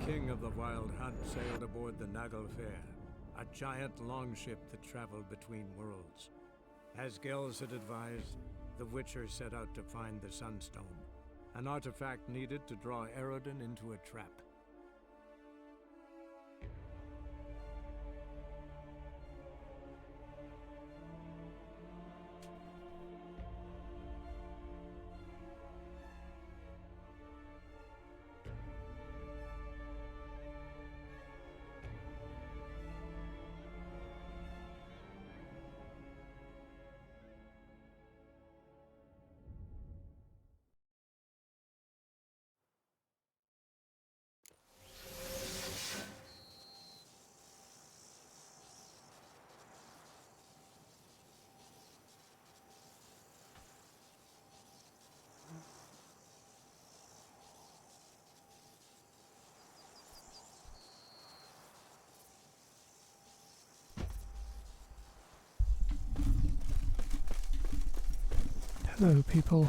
king of the Wild Hunt sailed aboard the Naglfar, a giant longship that traveled between worlds. As Gels had advised, the Witcher set out to find the Sunstone, an artifact needed to draw Eredin into a trap. Hello, people.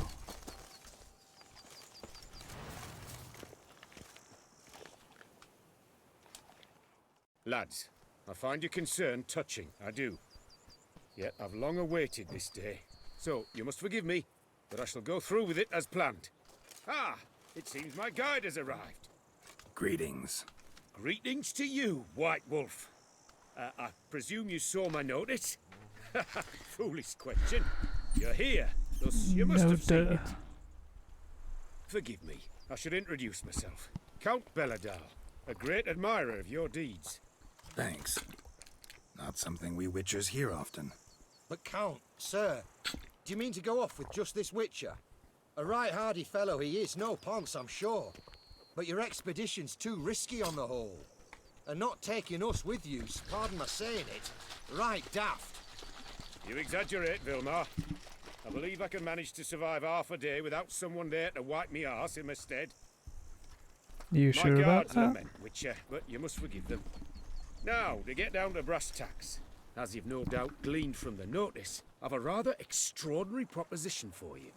Lads, I find your concern touching, I do. Yet I've long awaited this day. So, you must forgive me, but I shall go through with it as planned. Ah, it seems my guide has arrived. Greetings. Greetings to you, White Wolf. I presume you saw my notice? Foolish question. You're here, thus you must have seen it. Forgive me, I should introduce myself. Count Belladal, a great admirer of your deeds. Thanks. Not something we Witchers hear often. But Count, sir, do you mean to go off with just this Witcher? A right hardy fellow he is, no ponce, I'm sure. But your expedition's too risky on the whole. And not taking us with you, pardon my saying it, right daft. You exaggerate, Vilmar. I believe I can manage to survive half a day without someone there to wipe me arse in my stead. You sure my about guards that? lament, Witcher, but you must forgive them. Now, to get down to brass tacks, as you've no doubt gleaned from the notice, I've a rather extraordinary proposition for you.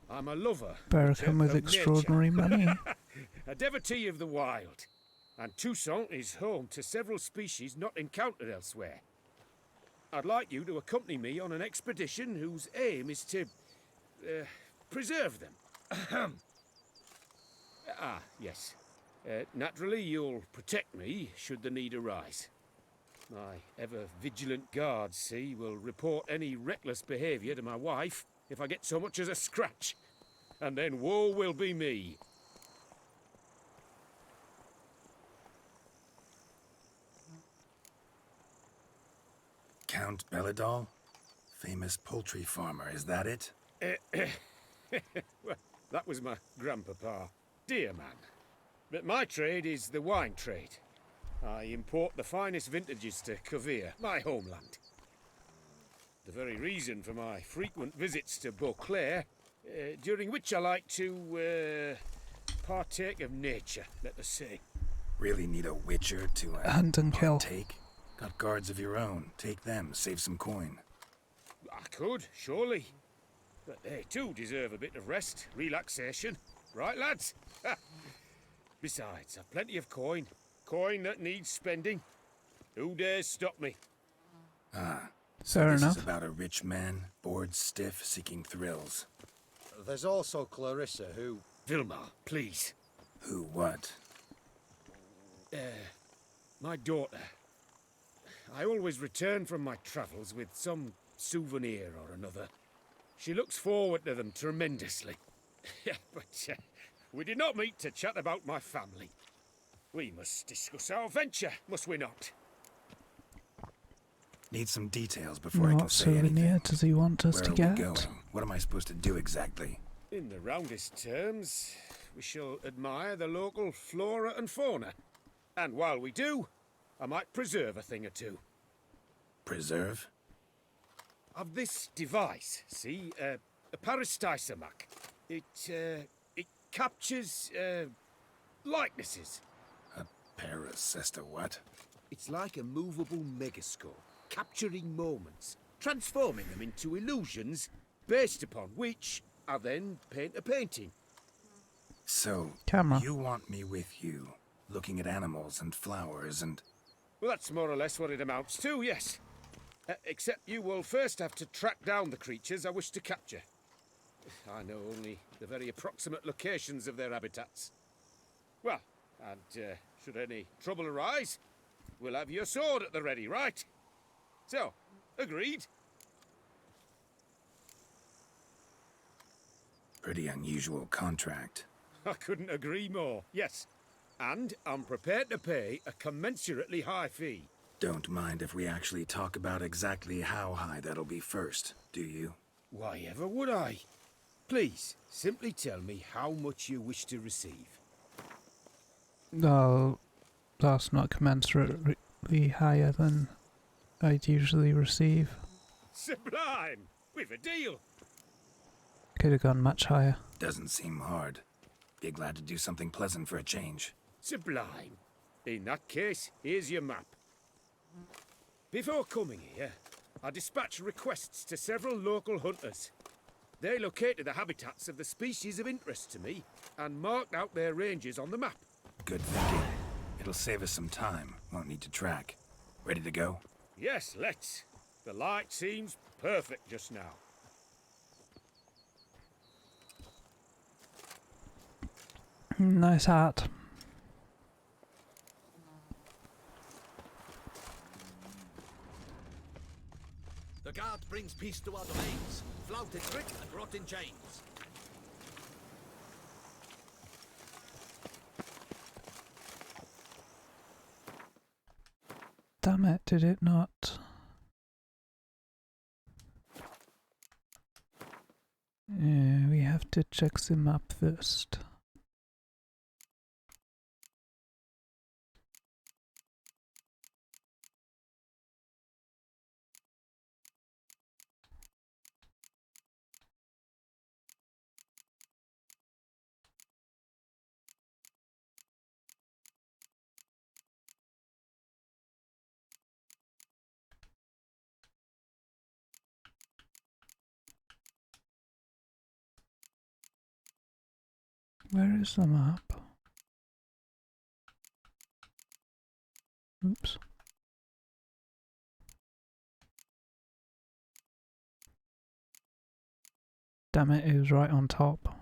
I'm a lover. Better Witcher, come with of extraordinary nature. money. A devotee of the wild. And Toussaint is home to several species not encountered elsewhere. I'd like you to accompany me on an expedition whose aim is to preserve them. Yes. Naturally, you'll protect me should the need arise. My ever-vigilant guards, see, will report any reckless behaviour to my wife if I get so much as a scratch. And then woe will be me. Count Belladal? Famous poultry farmer, is that it? Well, that was my grandpapa. Dear man. But my trade is the wine trade. I import the finest vintages to Kovir, my homeland. The very reason for my frequent visits to Beauclair, during which I like to partake of nature, let us say. Really need a Witcher to Hunt and kill. partake? Got guards of your own. Take them, save some coin. I could, surely. But they too deserve a bit of rest, relaxation. Right, lads? Besides, I've plenty of coin. Coin that needs spending. Who dares stop me? Fair This enough. is about a rich man, bored stiff, seeking thrills. There's also Clarissa, who... Vilmar, please. Who what? My daughter. I always return from my travels with some souvenir or another. She looks forward to them tremendously. But we did not meet to chat about my family. We must discuss our venture, must we not? Need some details before I can What say souvenir anything. does he want us Where to are get? we going? What am I supposed to do exactly? In the roundest terms, we shall admire the local flora and fauna. And while we do, I might preserve a thing or two. Preserve? Of this device, see, a Parastysomac. It captures, likenesses. A paracesta what? It's like a movable megascope, capturing moments, transforming them into illusions, based upon which I then paint a painting. So, Camera. you want me with you. looking at animals and flowers and... Well, that's more or less what it amounts to, yes. Except you will first have to track down the creatures I wish to capture. I know only the very approximate locations of their habitats. Well, and should any trouble arise, we'll have your sword at the ready, right? So, agreed? Pretty unusual contract. I couldn't agree more, yes. And I'm prepared to pay a commensurately high fee. Don't mind if we actually talk about exactly how high that'll be first, do you? Why ever would I? Please, simply tell me how much you wish to receive. No, that's not commensurately higher than I'd usually receive. Sublime! We've a deal! Could have gone much higher. Doesn't seem hard. Be glad to do something pleasant for a change. Sublime. In that case, here's your map. Before coming here, I dispatched requests to several local hunters. They located the habitats of the species of interest to me and marked out their ranges on the map. Good thinking. It'll save us some time. Won't need to track. Ready to go? Yes, let's. The light seems perfect just now. Nice hat. The guard brings peace to our domains. Flout in brick and rot in chains. Damn it, did it not? Yeah, we have to check the map first. Where is the map? Oops. Damn it, it was right on top.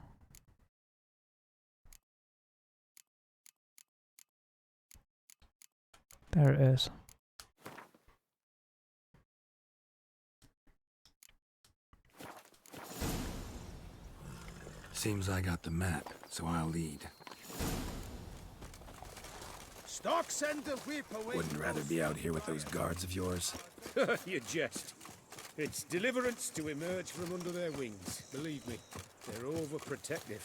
There it is. Seems I got the map, so I'll lead. Stock send the whip away. Wouldn't rather be out here with those guards of yours. You jest. It's deliverance to emerge from under their wings. Believe me, they're overprotective,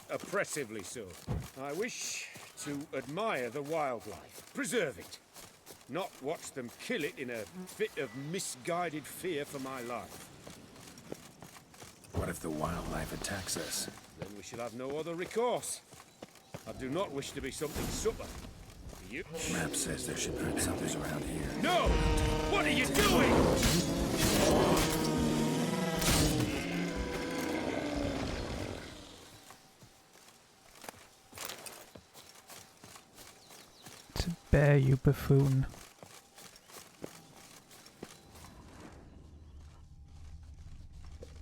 oppressively so. I wish to admire the wildlife, preserve it, not watch them kill it in a fit of misguided fear for my life. What if the wildlife attacks us? Then we shall have no other recourse. I do not wish to be something supper. You? Map says there should be something around here. No! What are you doing? To bear, you buffoon.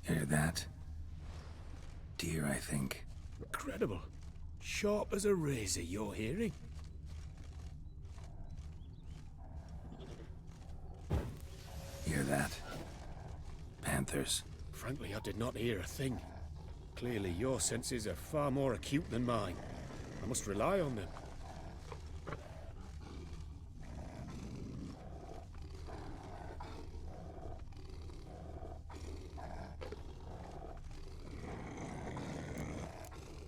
Hear that? Deer, I think. Incredible. Sharp as a razor, you're hearing. Hear that? Panthers. Frankly, I did not hear a thing. Clearly, your senses are far more acute than mine. I must rely on them.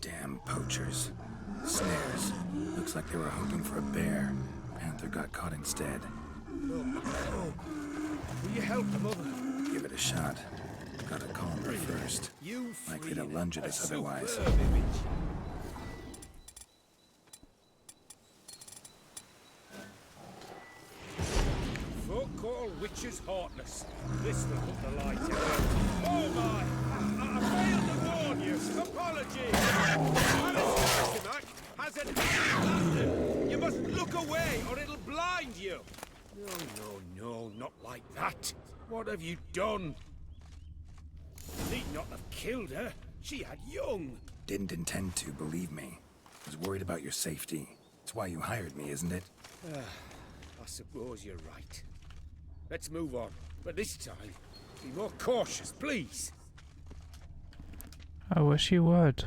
Damn poachers. Snares. Looks like they were hoping for a bear. Panther got caught instead. Oh. Will you help the mother? Give it a shot. Gotta calm her first. You Likely to freed lunge at a us otherwise. superb image. Folk call witches heartless. This will put the light in. Oh my! I failed to warn you. Apologies. Alice Mac has an you must away, or it'll blind you! No, not like that. What have you done? You need not have killed her. She had young. Didn't intend to, believe me. Was worried about your safety. It's why you hired me, isn't it? I suppose you're right. Let's move on. But this time, be more cautious, please. I wish you would.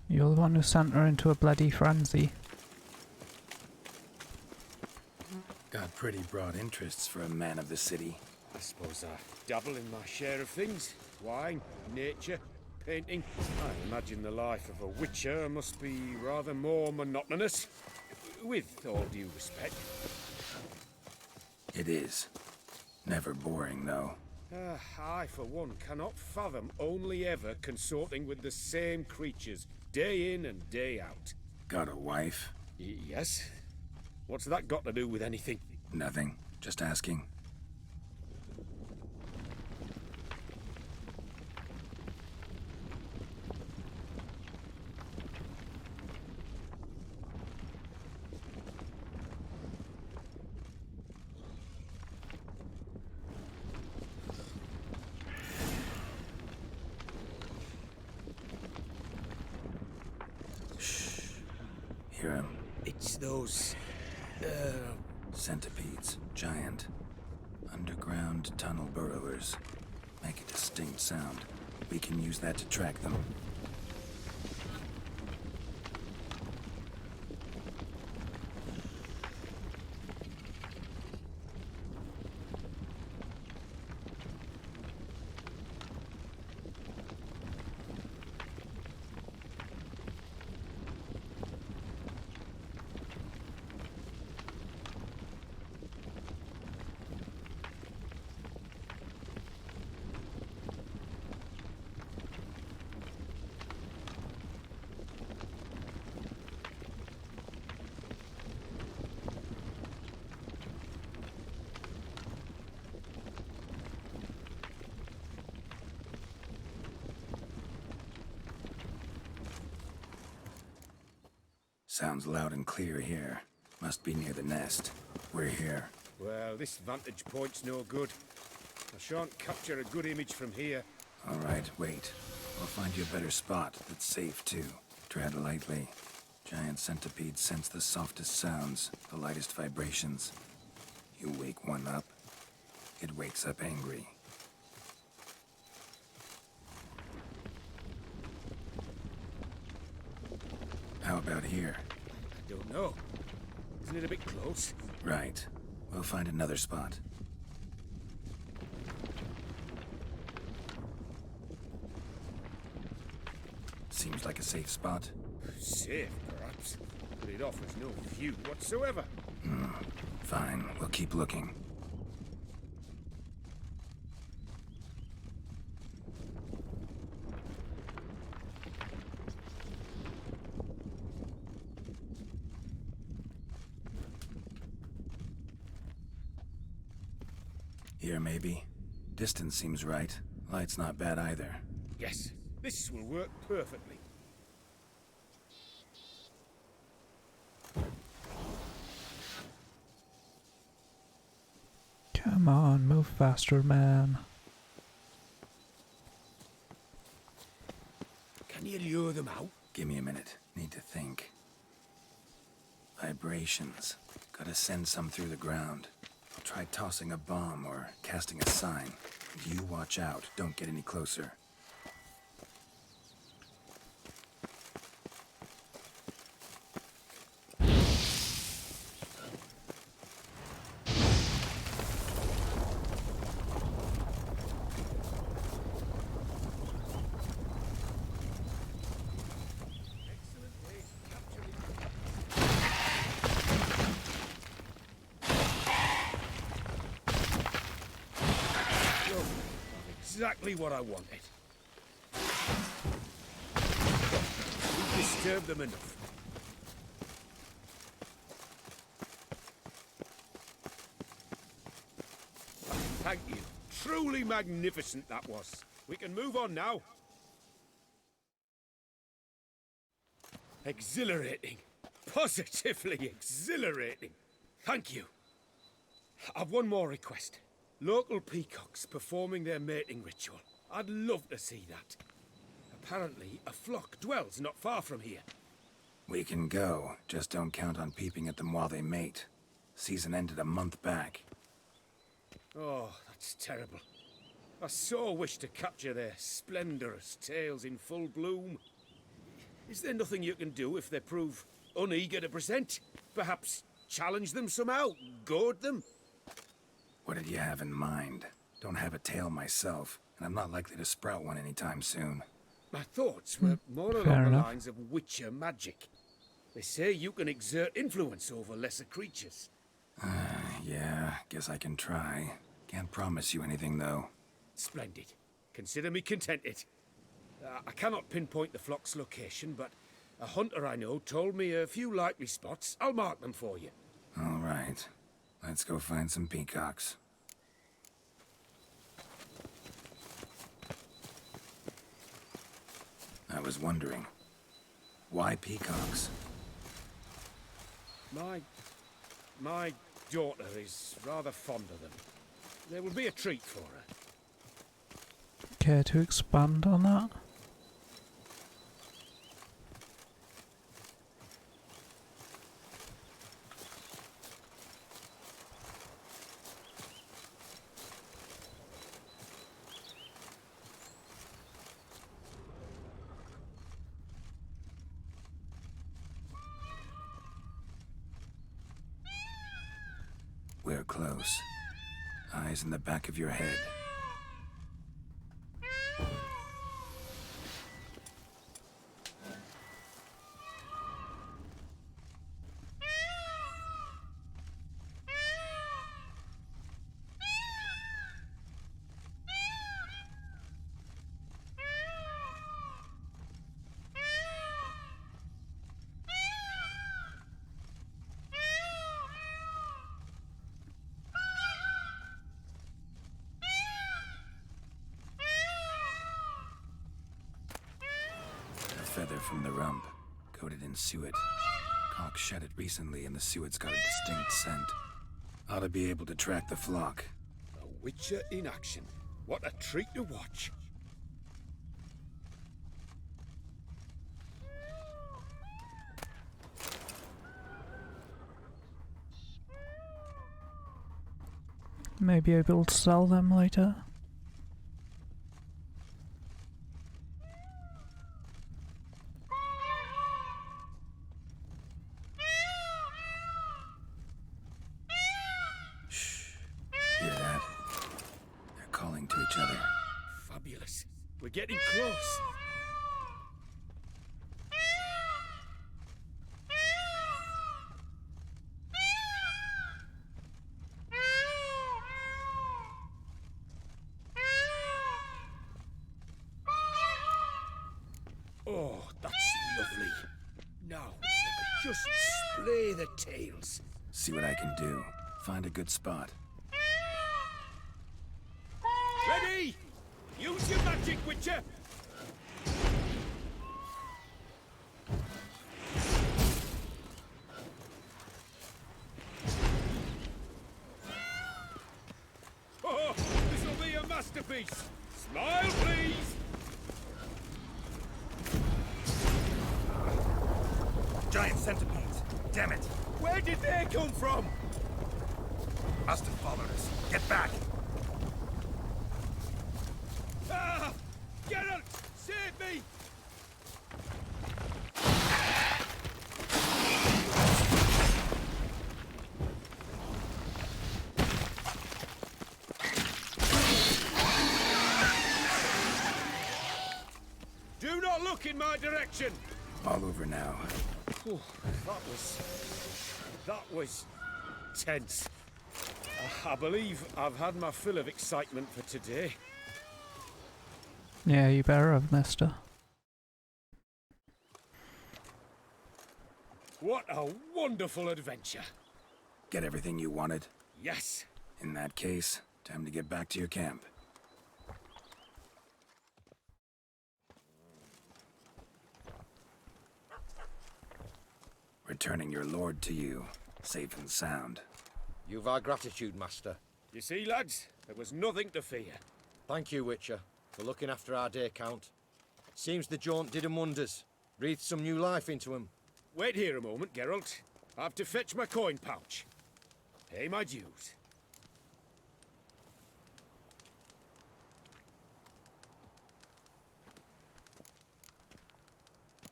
You're the one who sent her into a bloody frenzy. Got pretty broad interests for a man of the city. I suppose I dabble in my share of things. Wine, nature, painting. I imagine the life of a witcher must be rather more monotonous. With all due respect. It is. Never boring, though. I, for one, cannot fathom only ever consorting with the same creatures, day in and day out. Got a wife? Yes? What's that got to do with anything? Nothing. Just asking. Hear him? It's those... Centipedes. Giant. Underground tunnel burrowers. Make a distinct sound. We can use that to track them. Sounds loud and clear here. Must be near the nest. We're here. Well, this vantage point's no good. I shan't capture a good image from here. All right, wait. I'll find you a better spot that's safe, too. Tread lightly. Giant centipedes sense the softest sounds, the lightest vibrations. You wake one up, it wakes up angry. How about here? I don't know. Isn't it a bit close? Right. We'll find another spot. Seems like a safe spot. Safe, perhaps. But it offers no view whatsoever. Fine, we'll keep looking. Here, maybe. Distance seems right. Light's not bad either. Yes, this will work perfectly. Come on, move faster, man. Can you lure them out? Give me a minute. Need to think. Vibrations. Gotta send some through the ground. I'll try tossing a bomb or casting a sign. You watch out. Don't get any closer. Exactly what I wanted. We've disturbed them enough. Thank you. Truly magnificent that was. We can move on now. Exhilarating. positively exhilarating. Thank you. I've one more request. Local peacocks performing their mating ritual. I'd love to see that. Apparently, a flock dwells not far from here. We can go, just don't count on peeping at them while they mate. Season ended a month back. Oh, that's terrible. I so wish to capture their splendorous tails in full bloom. Is there nothing you can do if they prove uneager to present? Perhaps challenge them somehow? Goad them? What did you have in mind? Don't have a tail myself, and I'm not likely to sprout one anytime soon. My thoughts were more fair along the enough. lines of witcher magic. They say you can exert influence over lesser creatures. Yeah, guess I can try. Can't promise you anything, though. Splendid. Consider me contented. I cannot pinpoint the flock's location, but a hunter I know told me a few likely spots. I'll mark them for you. All right. Let's go find some peacocks. I was wondering, why peacocks? My daughter is rather fond of them. There will be a treat for her. Care to expand on that? We're close. Eyes in the back of your head. Feather from the rump, coated in suet. Cock shed it recently and the suet's got a distinct scent. Ought to be able to track the flock. A witcher in action. What a treat to watch. May be able to sell them later. Hear that? They're calling to each other. Fabulous. We're getting close. Oh, that's lovely. Now, if I could just splay the tails. See what I can do. Find a good spot. Ready? Use your magic, Witcher! Oh, this'll be a masterpiece! Smile, please! Giant centipedes. Damn it. Where did they come from? Must have followed us. Get back. Ah! Geralt! Save me! Do not look in my direction! All over now. Whew, that was tense. I believe I've had my fill of excitement for today. Yeah, you better have, mister. What a wonderful adventure. Get everything you wanted? Yes. In that case, time to get back to your camp. We're returning your lord to you, safe and sound. You've our gratitude, Master. You see, lads, there was nothing to fear. Thank you, Witcher, for looking after our day count. Seems the jaunt did 'em wonders. Breathed some new life into 'em. Wait here a moment, Geralt. I have to fetch my coin pouch. Pay my dues.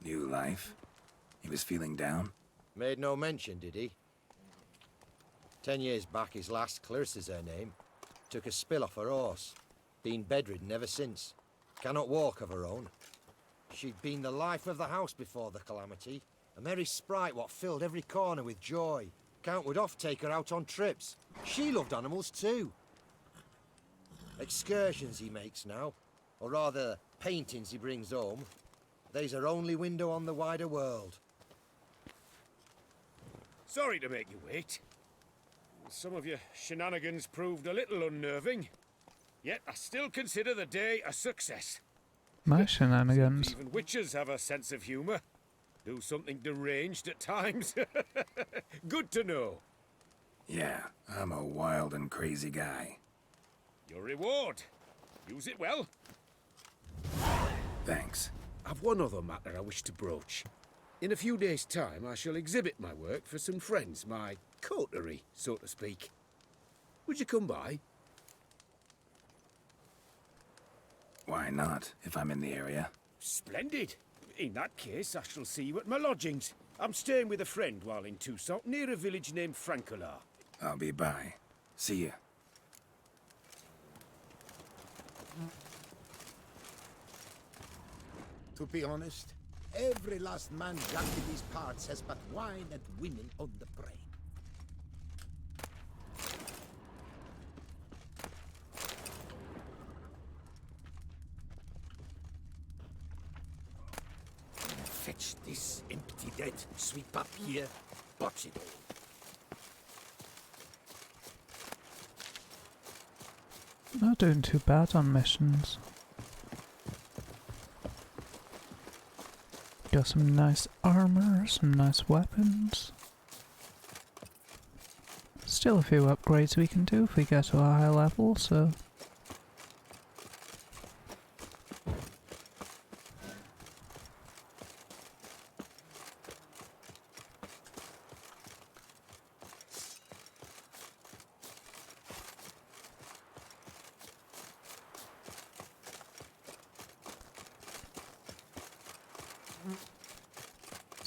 New life? He was feeling down? Made no mention, did he? 10 years back, his last, Clarissa's her name, took a spill off her horse. Been bedridden ever since. Cannot walk of her own. She'd been the life of the house before the calamity. A merry sprite what filled every corner with joy. Count would oft take her out on trips. She loved animals too. Excursions he makes now, or rather, paintings he brings home. They's her only window on the wider world. Sorry to make you wait. Some of your shenanigans proved a little unnerving. Yet I still consider the day a success. My shenanigans. Even witches have a sense of humour. Do something deranged at times. Good to know. Yeah, I'm a wild and crazy guy. Your reward. Use it well. Thanks. I've one other matter I wish to broach. In a few days' time, I shall exhibit my work for some friends, my coterie, so to speak. Would you come by? Why not, if I'm in the area? Splendid. In that case, I shall see you at my lodgings. I'm staying with a friend while in Toussaint, near a village named Francolar. I'll be by. See ya. To be honest, every last man jack in these parts has but wine and women on the brain. Fetch this empty dead, sweep up here, botch it all. Not doing too bad on missions. Got some nice armor, some nice weapons. Still a few upgrades we can do if we get to a high level, so...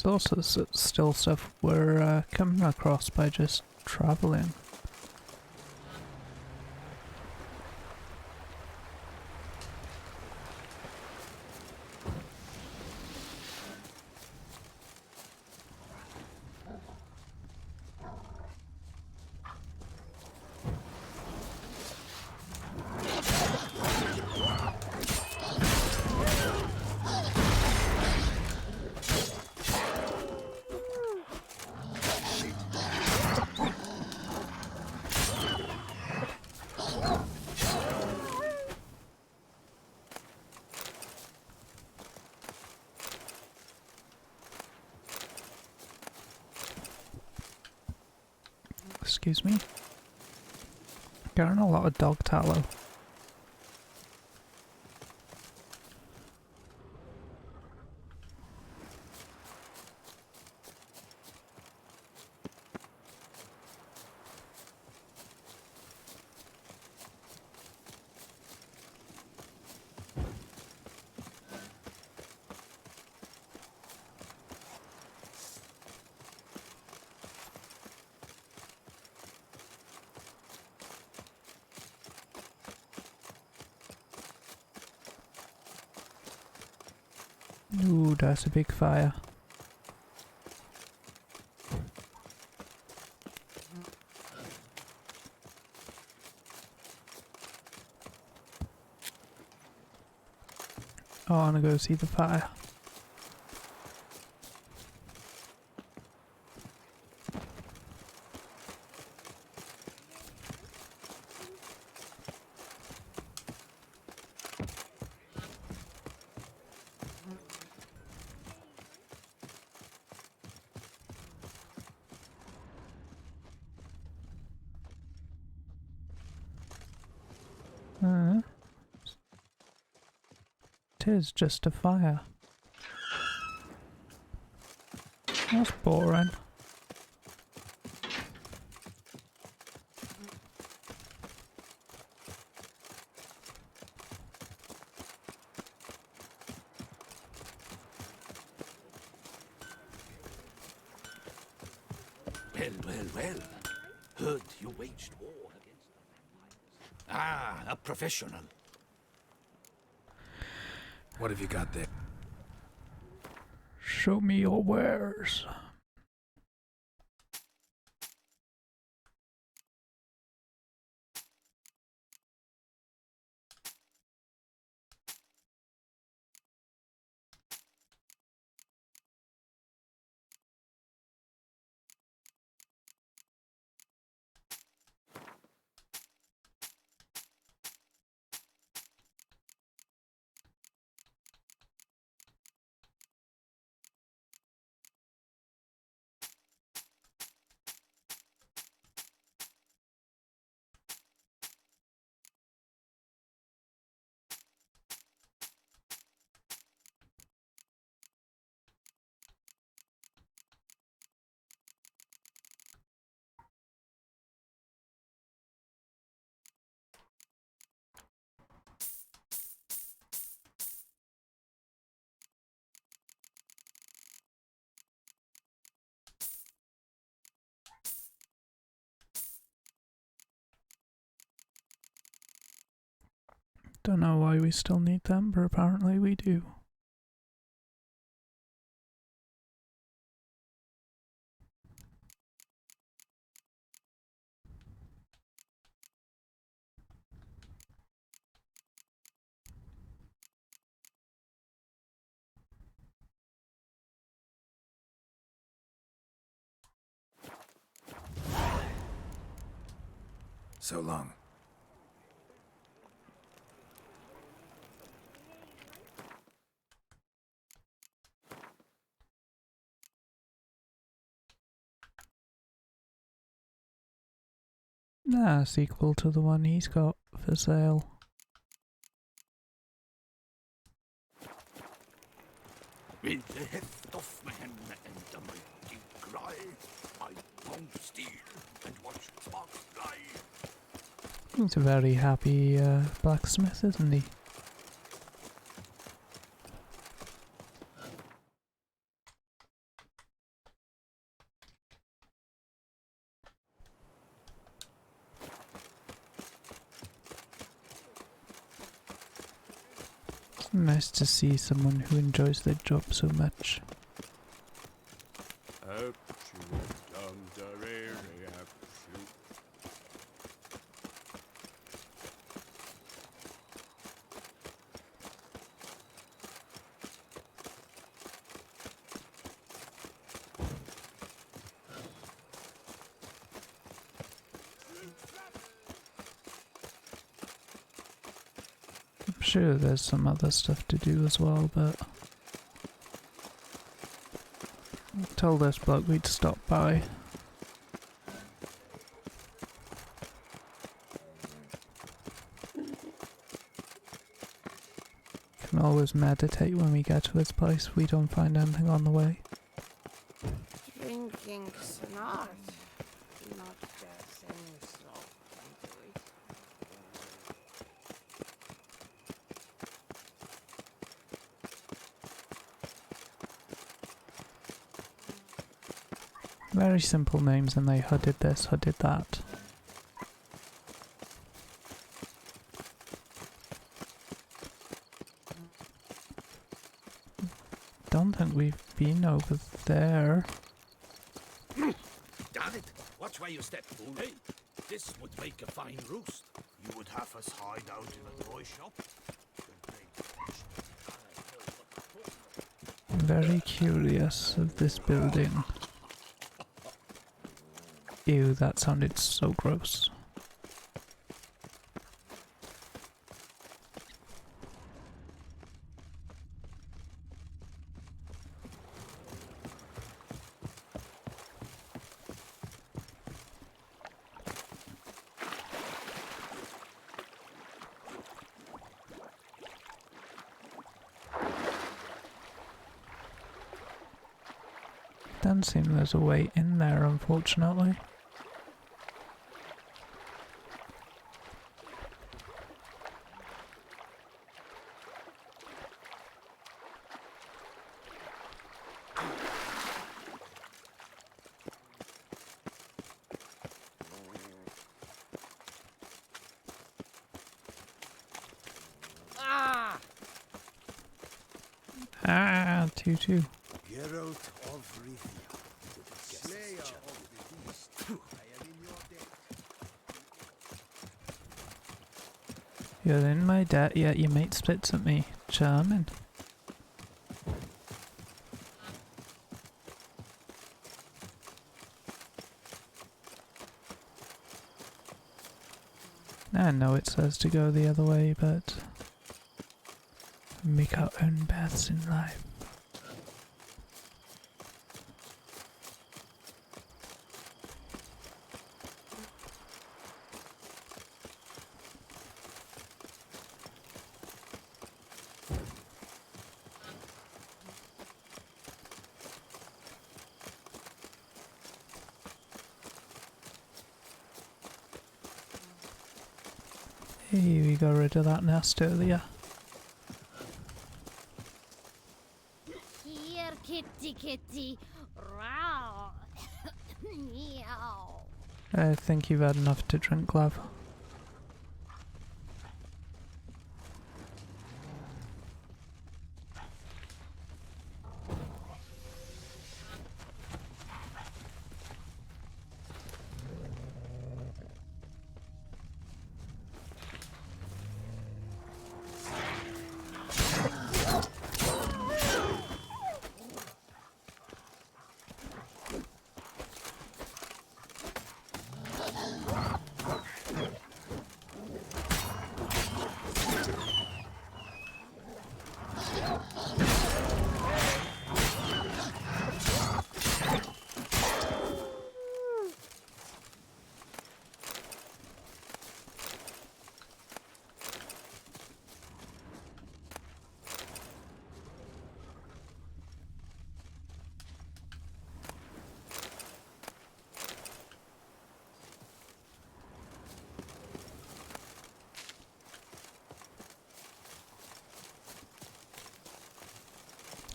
There's also still stuff we're coming across by just traveling. Excuse me. Getting a lot of dog tallow. Ooh, that's a big fire. Oh, I wanna go see the fire. it is just a fire. That's boring. Well. Heard you waged war against the vampires. Ah, a professional. What have you got there? Show me your wares. Don't know why we still need them, but apparently we do. So long. Nah, sequel to the one he's got for sale. With the heft of man and the mighty cry, I won't steal and watch sparks fly. He's a very happy blacksmith, isn't he? Nice to see someone who enjoys their job so much. I'm sure there's some other stuff to do as well, but tell this bloke we'd stop by. Can always meditate when we get to his place if we don't find anything on the way. Drinking's an art, not just any slow into it. Very simple names, and they who did this, who did that. Don't think we've been over there. Damn it! Watch where you step, fool. Hey, this would make a fine roost. You would have us hide out in a toy shop? Very curious of this building. Ew, that sounded so gross. Doesn't seem there's a way in there, unfortunately. Ah, 2-2. Geralt of Rivia, Slayer of the Beast. I am in your debt. You're in my debt, yet your mate splits at me. Charming. I know it says to go the other way, but we make our own paths in life. Hey, we got rid of that nest earlier. Here, kitty, kitty. Row. Meow. I think you've had enough to drink, love.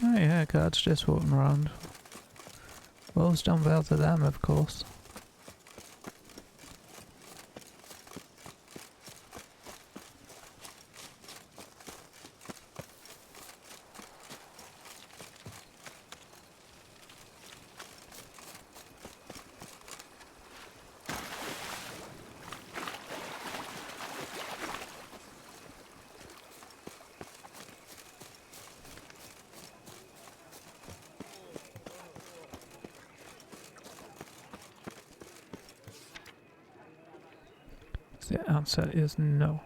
Oh yeah, guards just walking around. Wolves don't bother them, of course. The answer is no.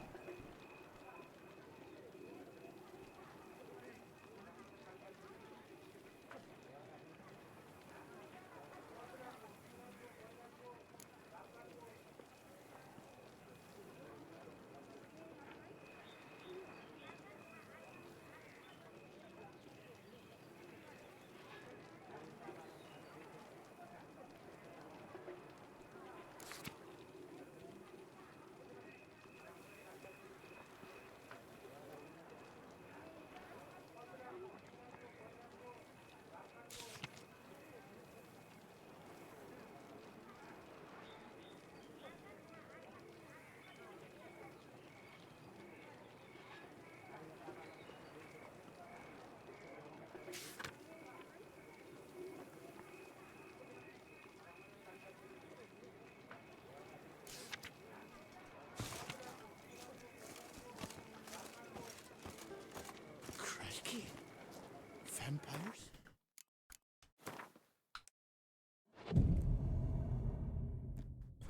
Crikey. Vampires?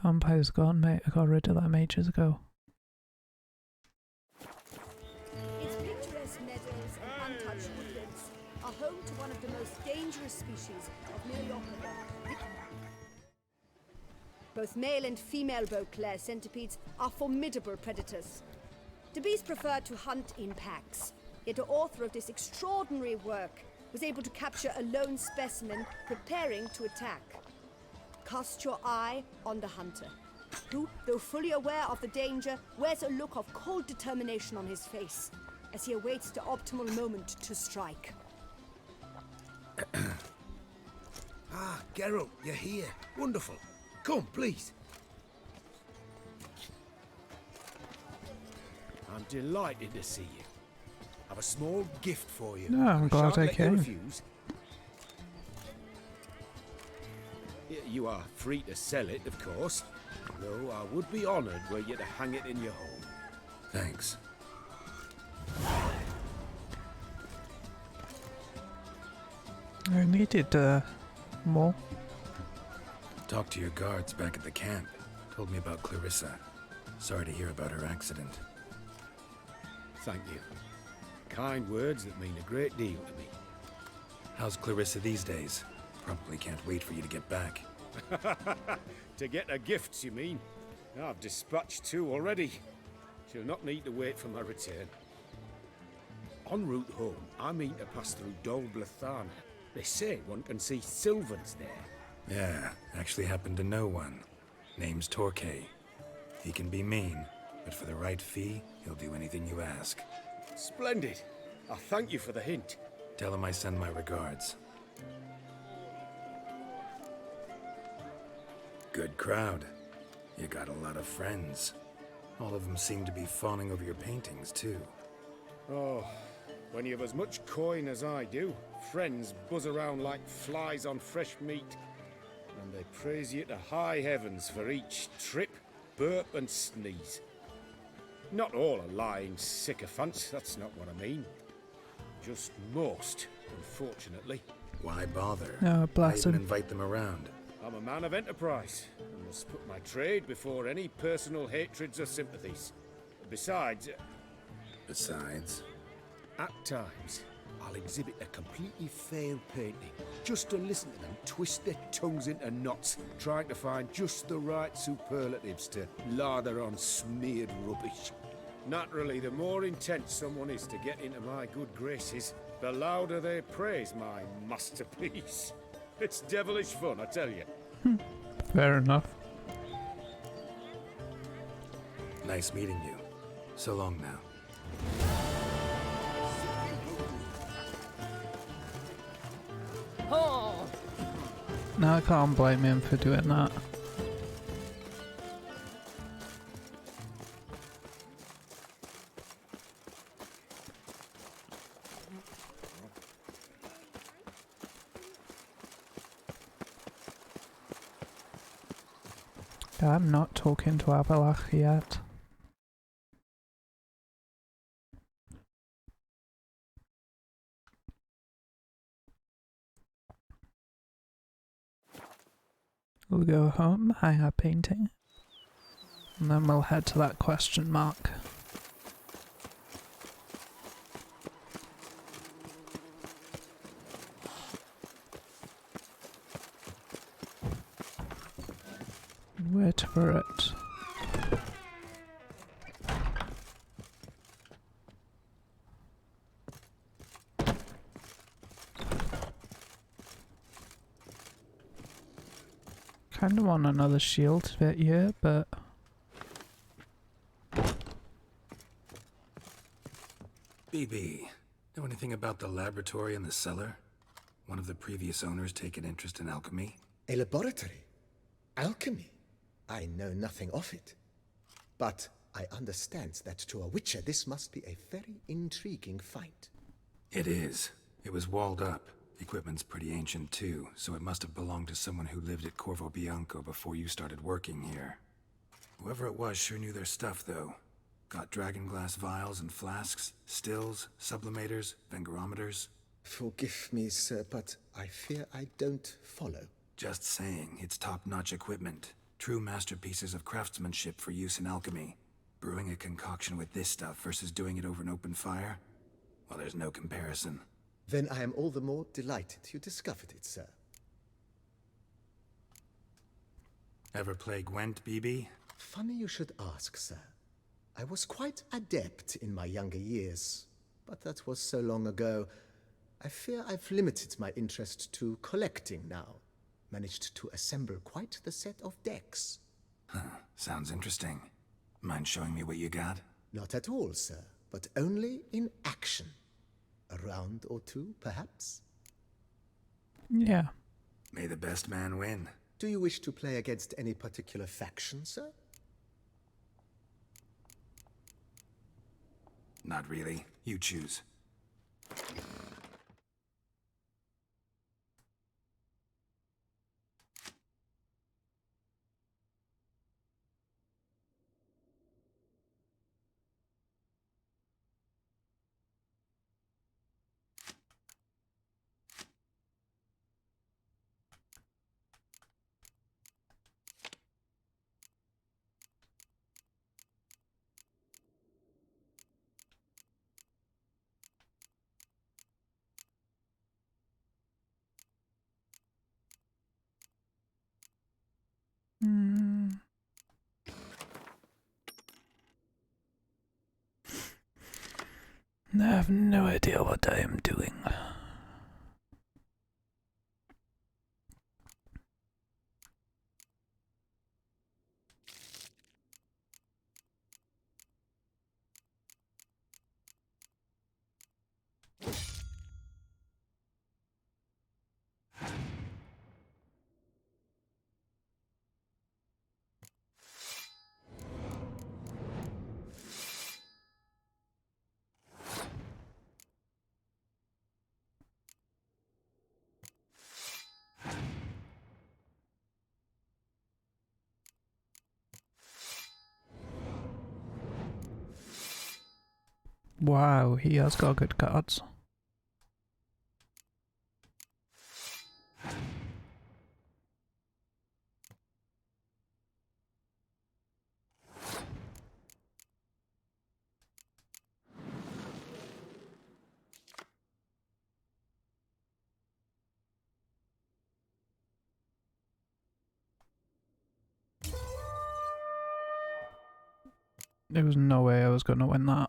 Vampire's gone, mate. I got rid of them ages ago. Its picturesque meadows and untouched woodlands are home to one of the most dangerous species of Myriopodon. Both male and female Beauclair centipedes are formidable predators. The bees prefer to hunt in packs, yet the author of this extraordinary work was able to capture a lone specimen preparing to attack. Cast your eye on the hunter, who, though fully aware of the danger, wears a look of cold determination on his face as he awaits the optimal moment to strike. Ah, Geralt, you're here. Wonderful. Come, please. I'm delighted to see you. I've a small gift for you. No, I'm glad shan't I let you came. refuse. You are free to sell it, of course. Though I would be honoured were you to hang it in your home. Thanks. I needed more. Talked to your guards back at the camp. Told me about Clarissa. Sorry to hear about her accident. Thank you. Kind words that mean a great deal to me. How's Clarissa these days? Probably can't wait for you to get back. To get her gifts, you mean? I've dispatched 2 already. She'll not need to wait for my return. En route home, I mean to pass through Dol Blathanna. They say one can see Sylvans there. Yeah, actually happen to know one. Name's Torquay. He can be mean, but for the right fee, he'll do anything you ask. Splendid. I thank you for the hint. Tell him I send my regards. Good crowd. You got a lot of friends. All of them seem to be fawning over your paintings, too. Oh, when you've as much coin as I do, friends buzz around like flies on fresh meat. And they praise you to high heavens for each trip, burp and sneeze. Not all are lying sycophants, that's not what I mean. Just most, unfortunately. Why bother? Oh, Why bless even him. invite them around? I'm a man of enterprise, and must put my trade before any personal hatreds or sympathies. Besides, at times, I'll exhibit a completely failed painting, just to listen to them twist their tongues into knots, trying to find just the right superlatives to lather on smeared rubbish. Naturally, the more intent someone is to get into my good graces, the louder they praise my masterpiece. It's devilish fun, I tell you. Fair enough. Nice meeting you. So long now. No, I can't blame him for doing that. I'm not talking to Avalach yet. We'll go home, hang our painting, and then we'll head to that question mark. Wait for it. Kind of want another shield bit here, but BB, know anything about the laboratory in the cellar? One of the previous owners take an interest in alchemy? A laboratory? Alchemy? I know nothing of it. But I understand that to a witcher this must be a very intriguing find. It is. It was walled up. The equipment's pretty ancient too, so it must have belonged to someone who lived at Corvo Bianco before you started working here. Whoever it was sure knew their stuff, though. Got dragonglass vials and flasks, stills, sublimators, vengerometers. Forgive me, sir, but I fear I don't follow. Just saying, it's top-notch equipment. True masterpieces of craftsmanship for use in alchemy. Brewing a concoction with this stuff versus doing it over an open fire? Well, there's no comparison. Then I am all the more delighted you discovered it, sir. Ever play Gwent, BB? Funny you should ask, sir. I was quite adept in my younger years, but that was so long ago, I fear I've limited my interest to collecting now. Managed to assemble quite the set of decks. Huh, sounds interesting. Mind showing me what you got? Not at all, sir, but only in action. A round or two, perhaps? Yeah. May the best man win. Do you wish to play against any particular faction, sir? Not really. You choose. I have no idea what I am doing. Wow, he has got good cards. There was no way I was going to win that.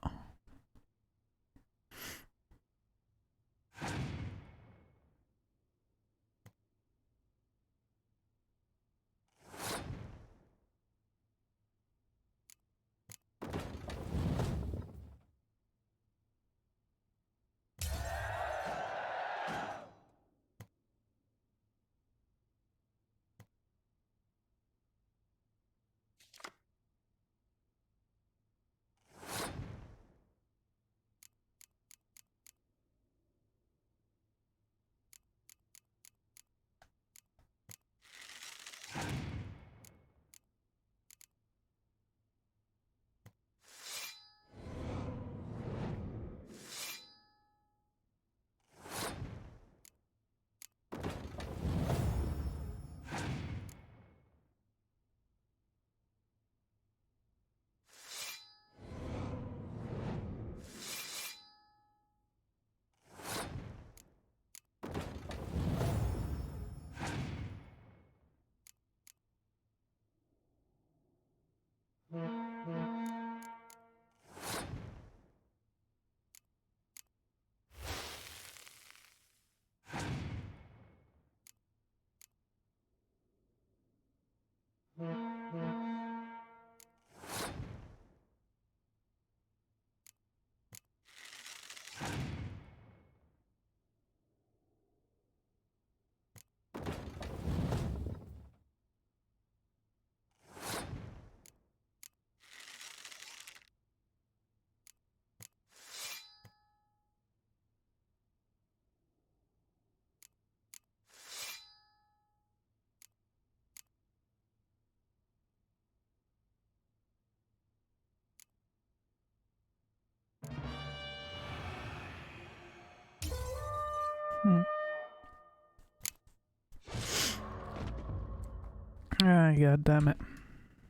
Ah, god damn it.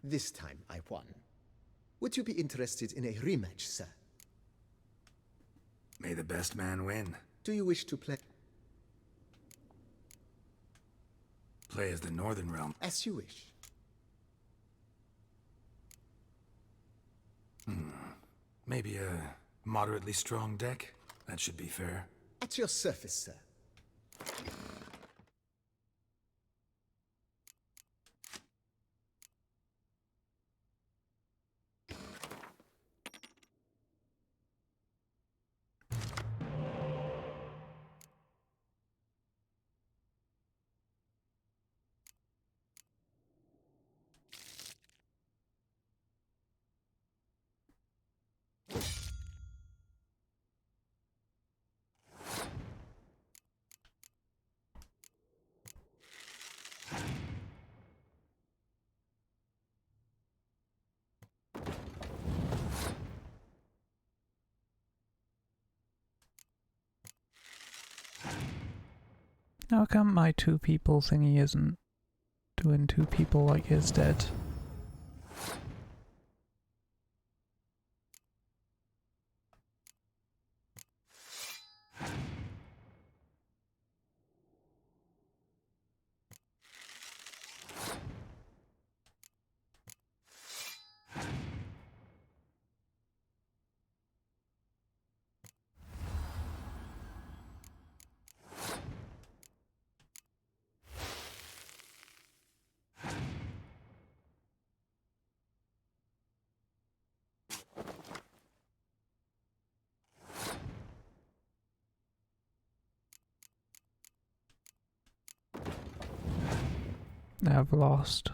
This time I won. Would you be interested in a rematch, sir? May the best man win. Do you wish to play? Play as the Northern Realm. As you wish. Maybe a moderately strong deck? That should be fair. At your service, sir. How come my 2 people thingy isn't doing 2 people like his did? I've lost.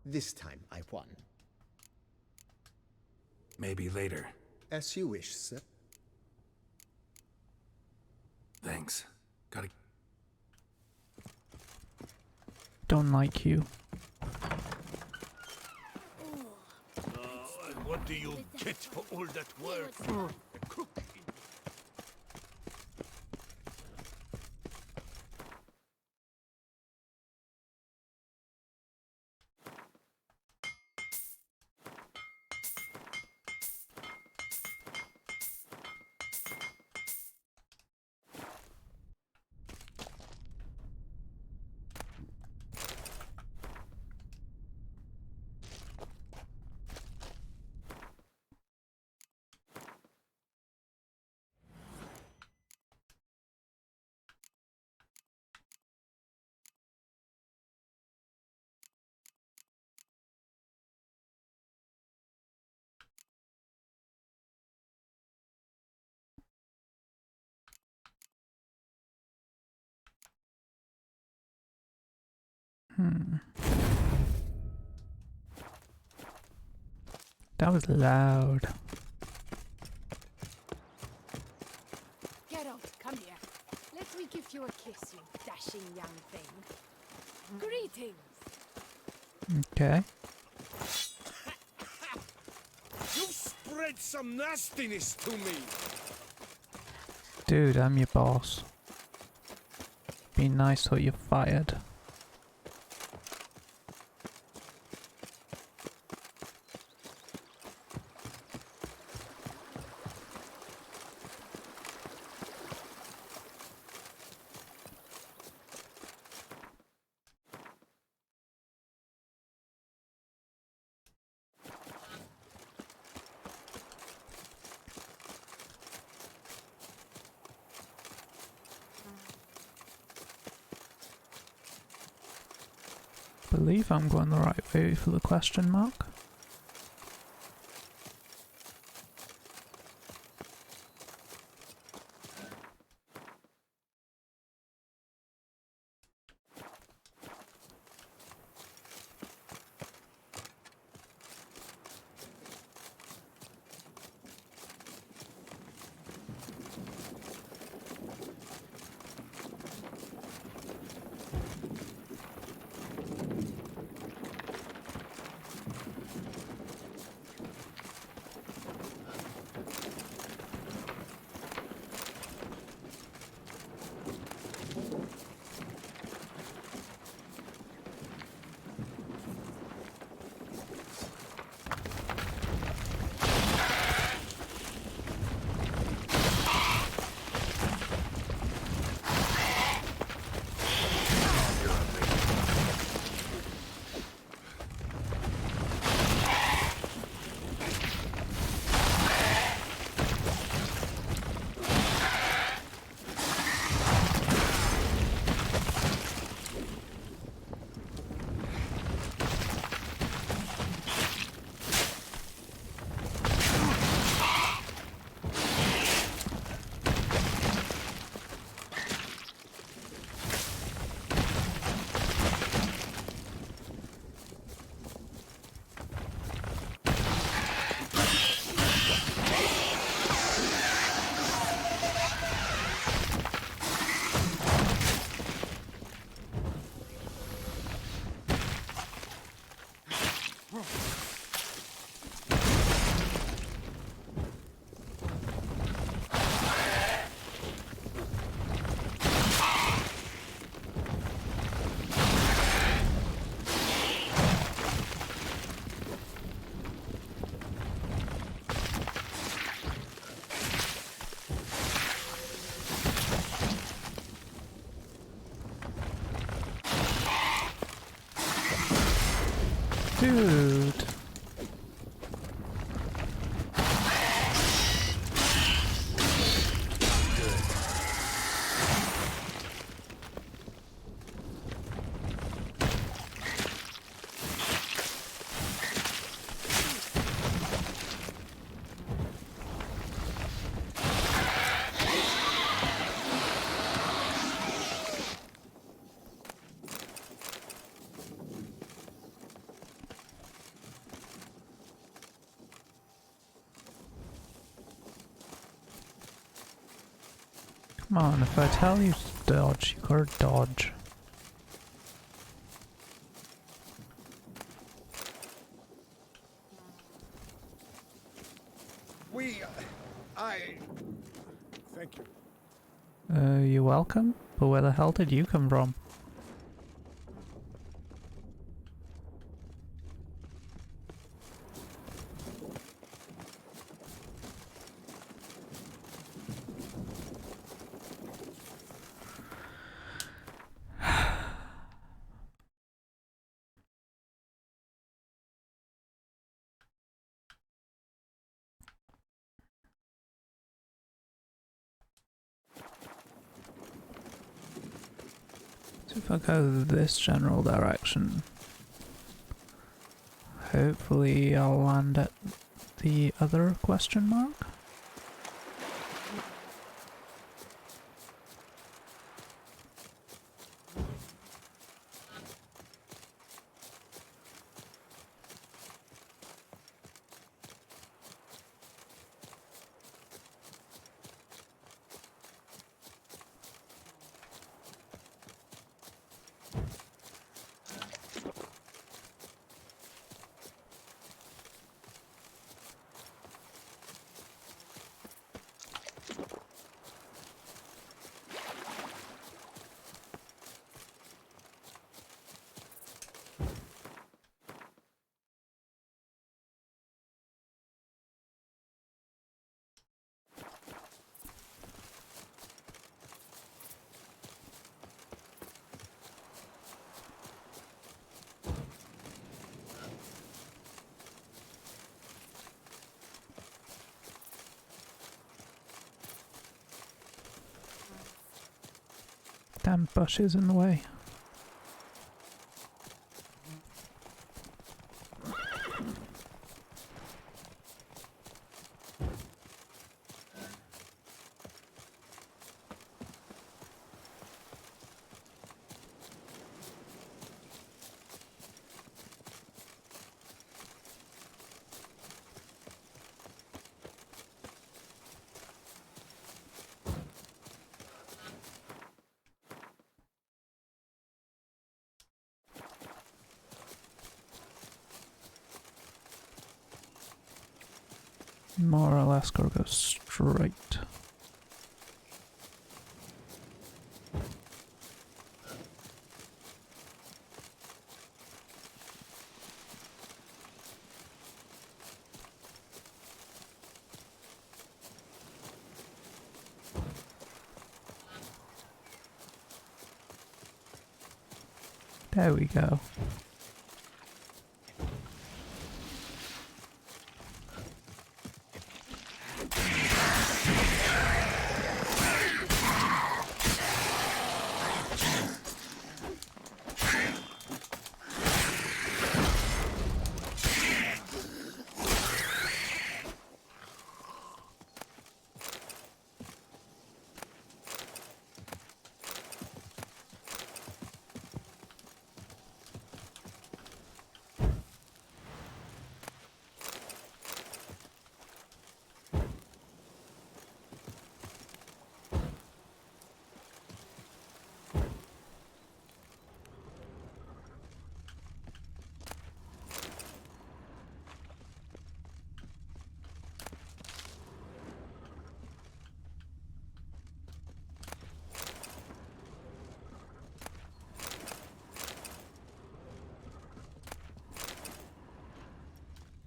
This time I won. Maybe later. As you wish, sir. Thanks. Gotta... Don't like you. And what do you get for all that work? A cook. That was loud. Geralt, come here. Let me give you a kiss, you dashing young thing. Greetings. Okay. You spread some nastiness to me. Dude, I'm your boss. Be nice or you're fired. Believe I'm going the right way for the question mark. Dude. Come on, if I tell you to dodge, you gotta dodge. Thank you. You're welcome, but where the hell did you come from? So if I go this general direction, hopefully I'll land at the other question mark. damn bushes in the way. More or less gotta go straight. There we go.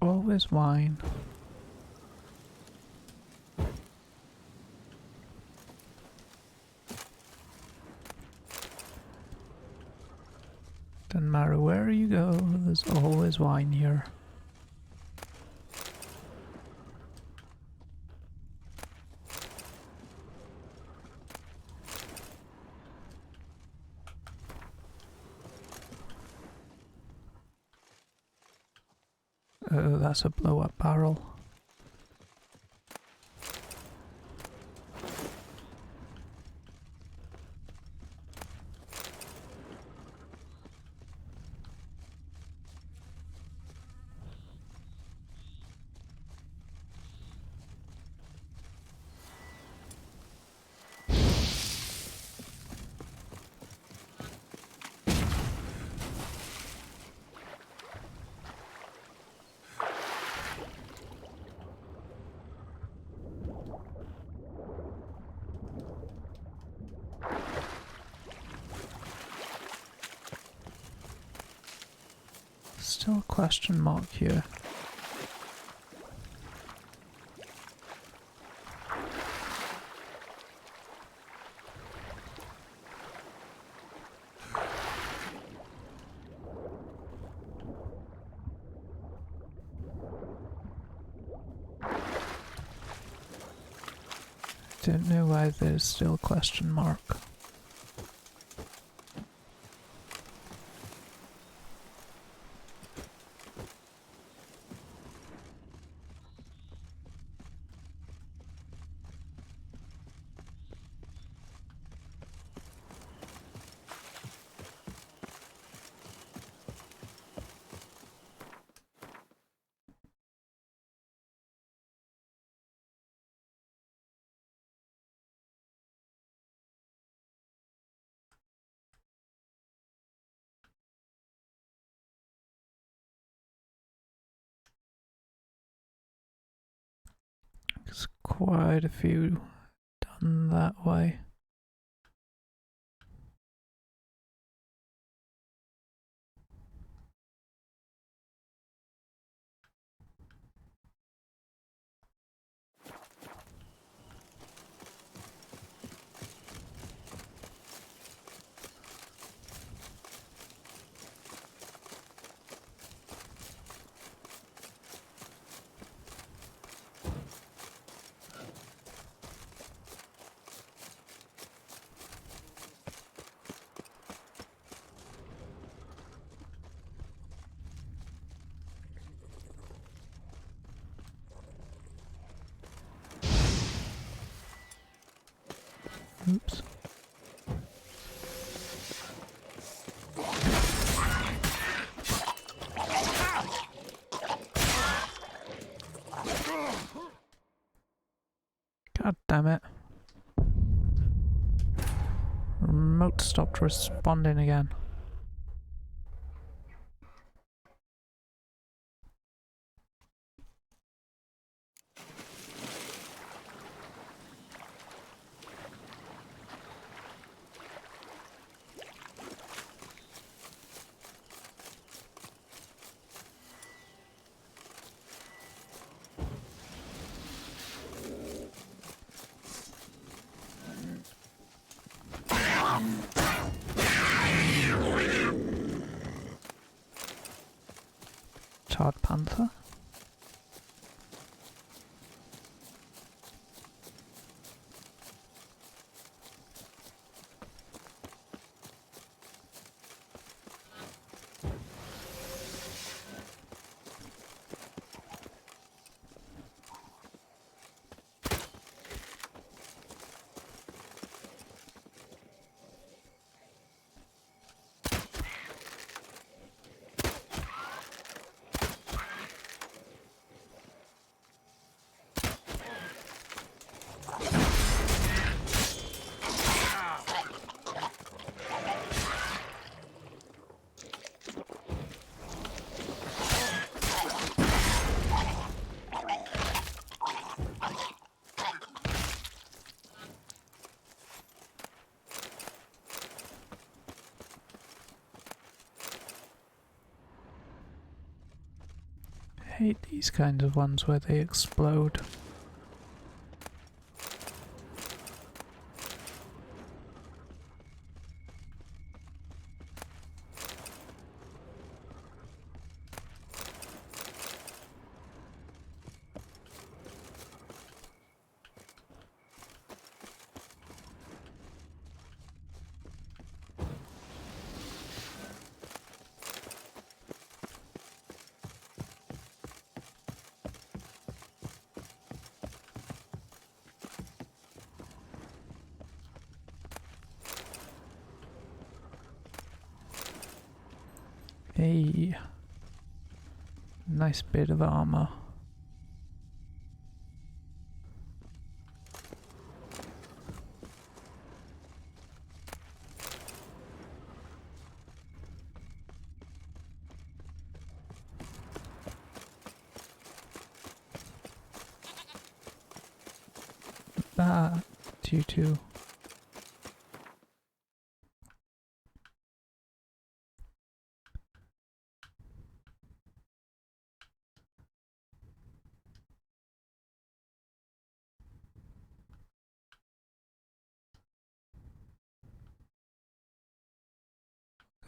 Always wine. Doesn't matter where you go, there's always wine here. Oh, that's a blow-up barrel. Still a question mark here. Don't know why there's still a question mark. There's quite a few done that way. God damn it. Remote stopped responding again. Charred panther. Hate these kinds of ones where they explode. Hey, nice bit of armor. That you too.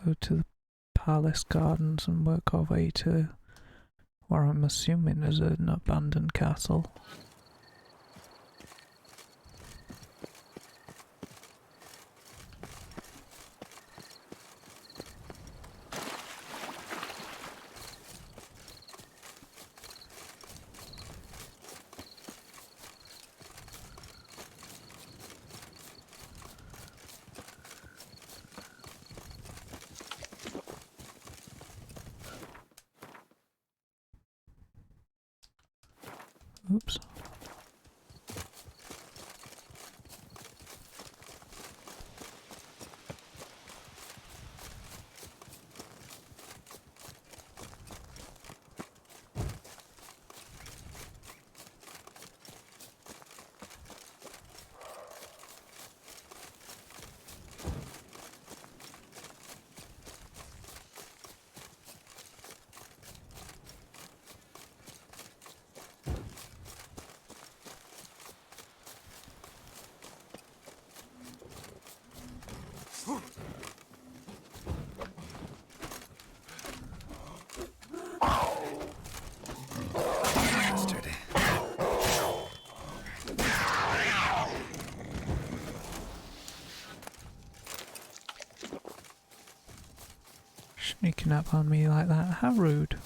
Go to the palace gardens and work our way to where I'm assuming is an abandoned castle. Oops. Sneaking up on me like that, how rude.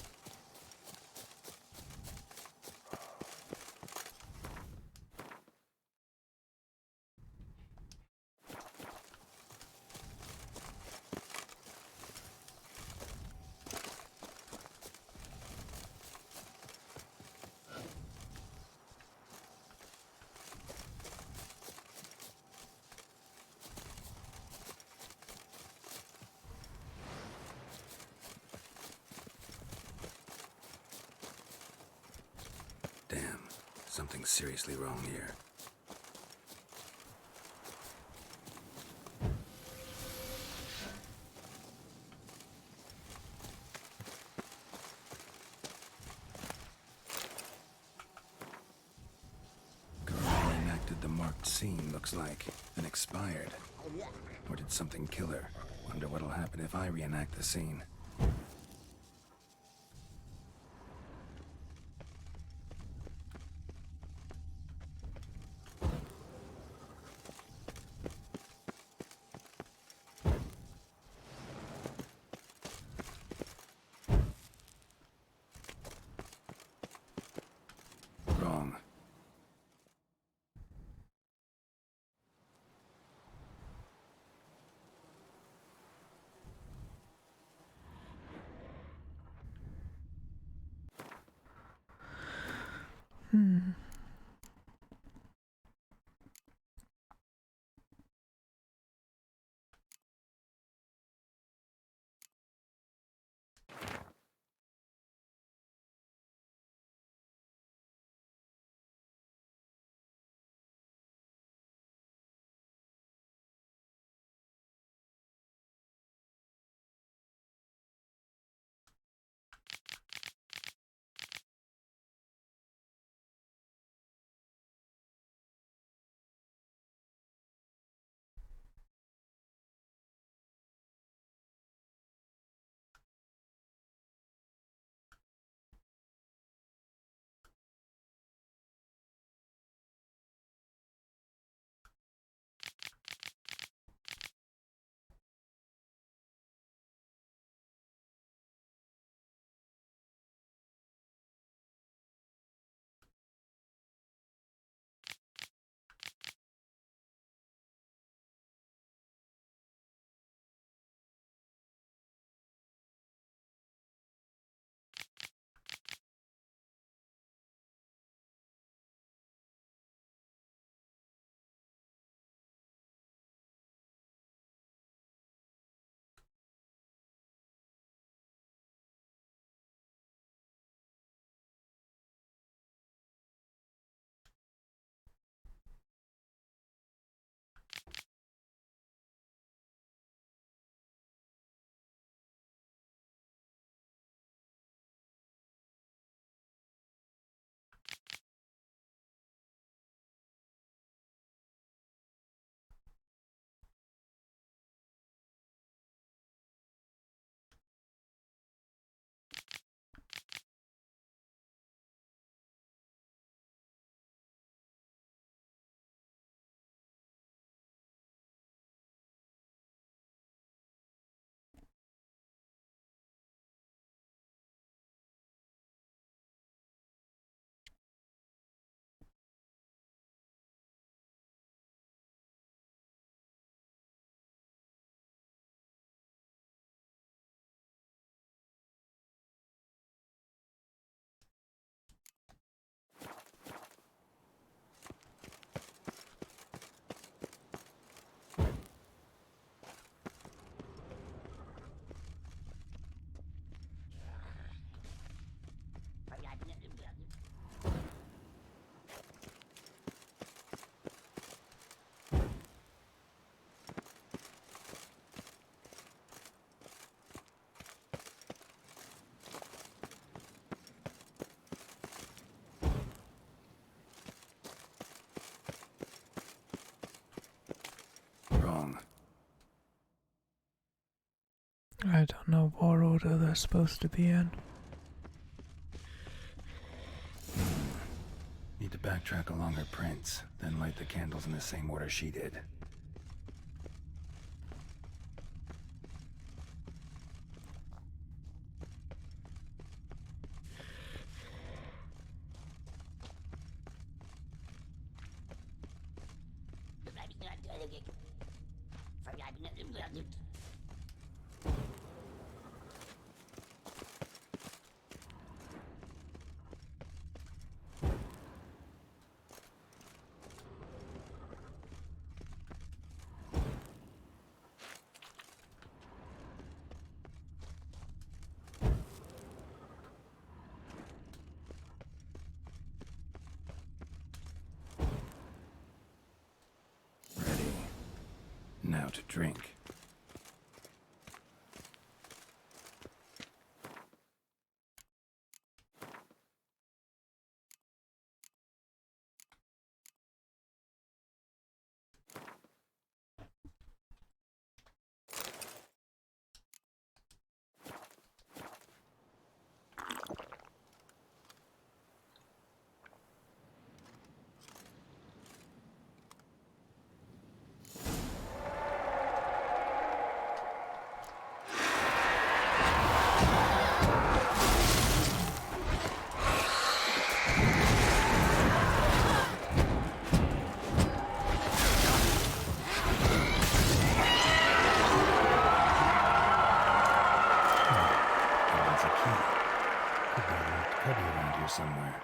something seriously wrong here. Girl enacted the marked scene, looks like, and expired. Or did something kill her? Wonder what'll happen if I reenact the scene. Wrong. Wrong. I don't know what order they're supposed to be in. Need to backtrack along her prints, then light the candles in the same order she did. Drink. Somewhere.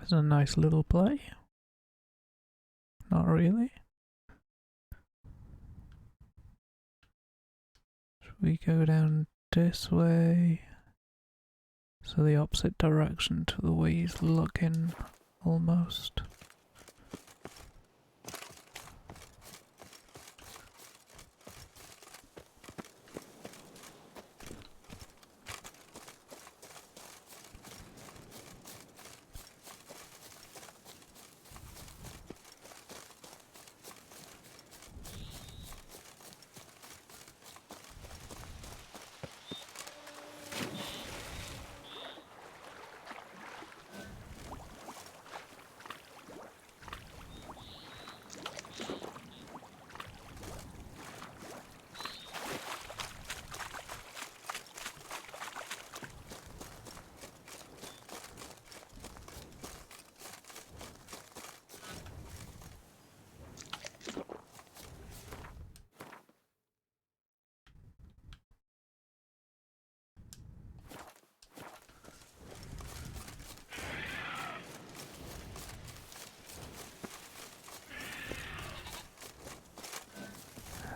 It's a nice little play. Not really. Should we go down this way? So the opposite direction to the way he's looking, almost.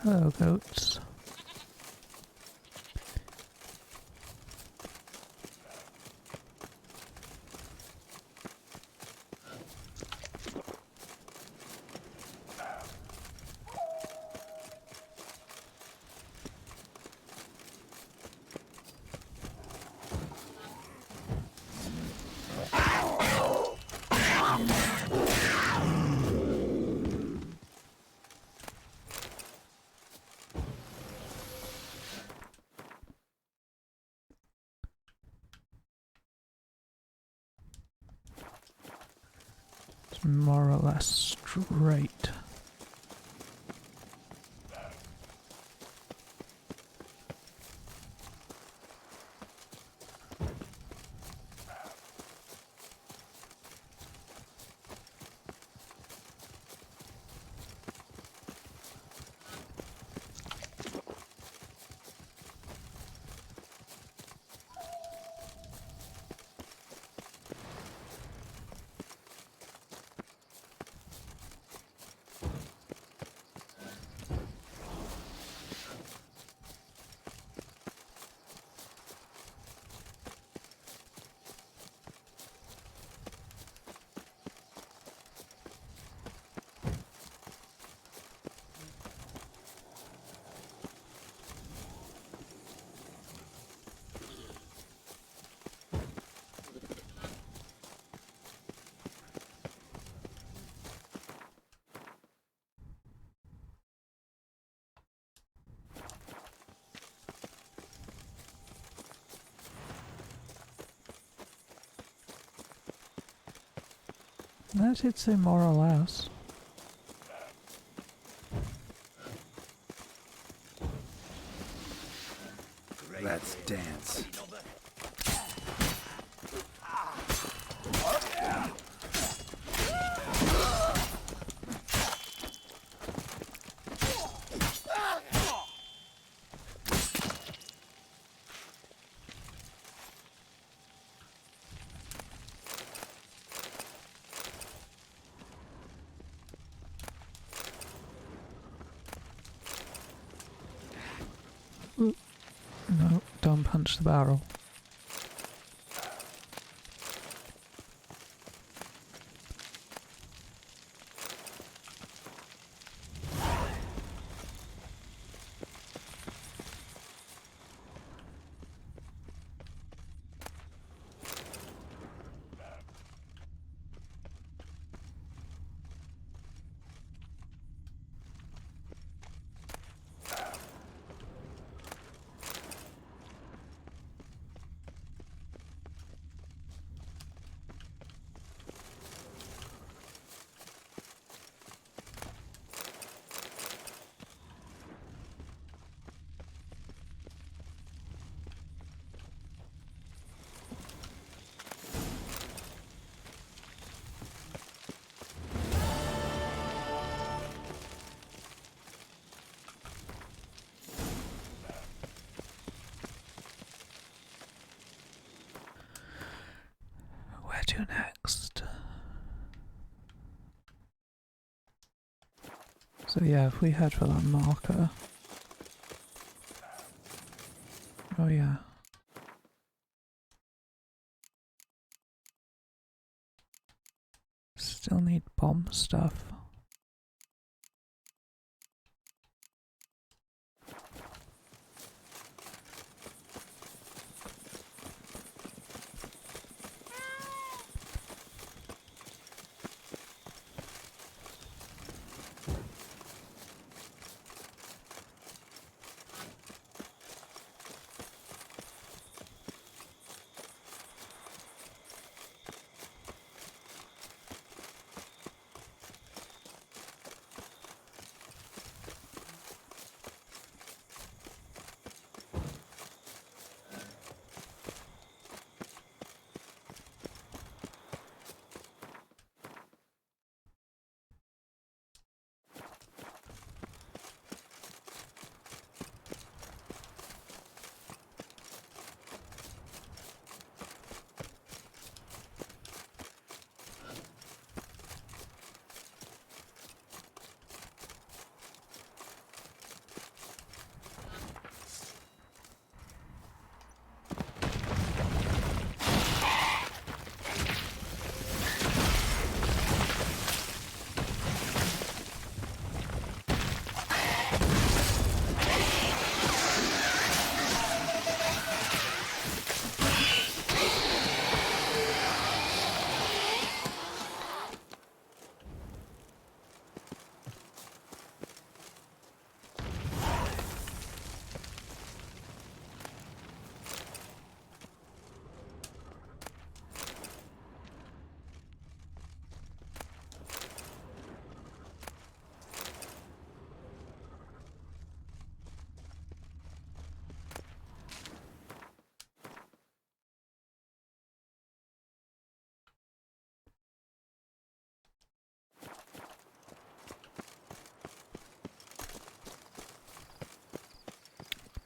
Hello, goats. It's more or less straight. That did say more or less. Let's dance. No, don't punch the barrel. Where to next? So yeah, if we head for that marker. Oh yeah. Still need bomb stuff.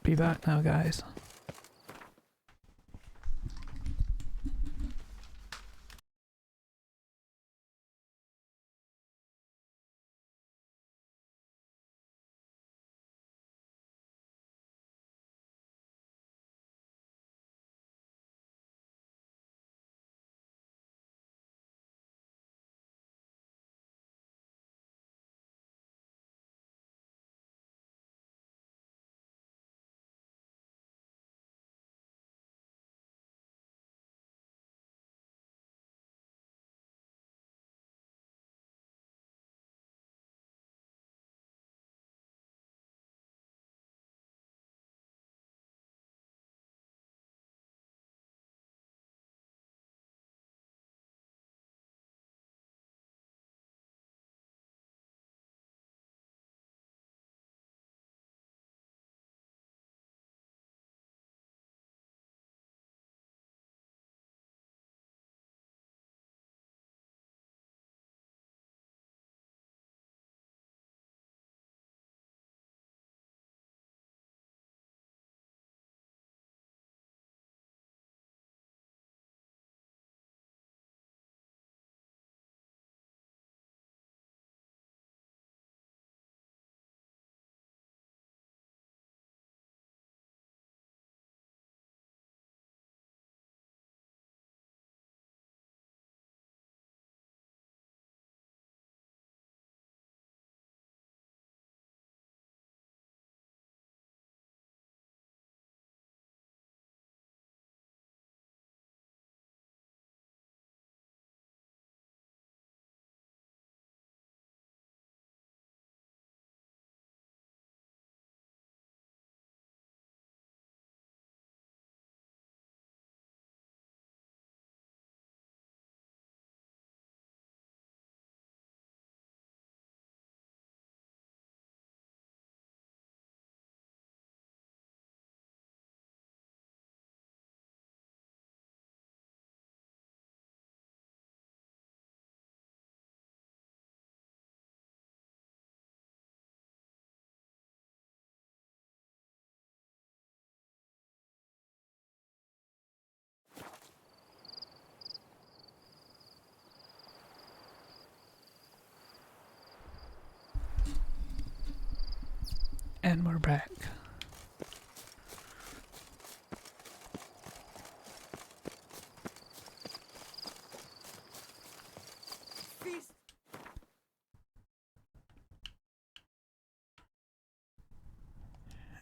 Be back now, guys. And we're back.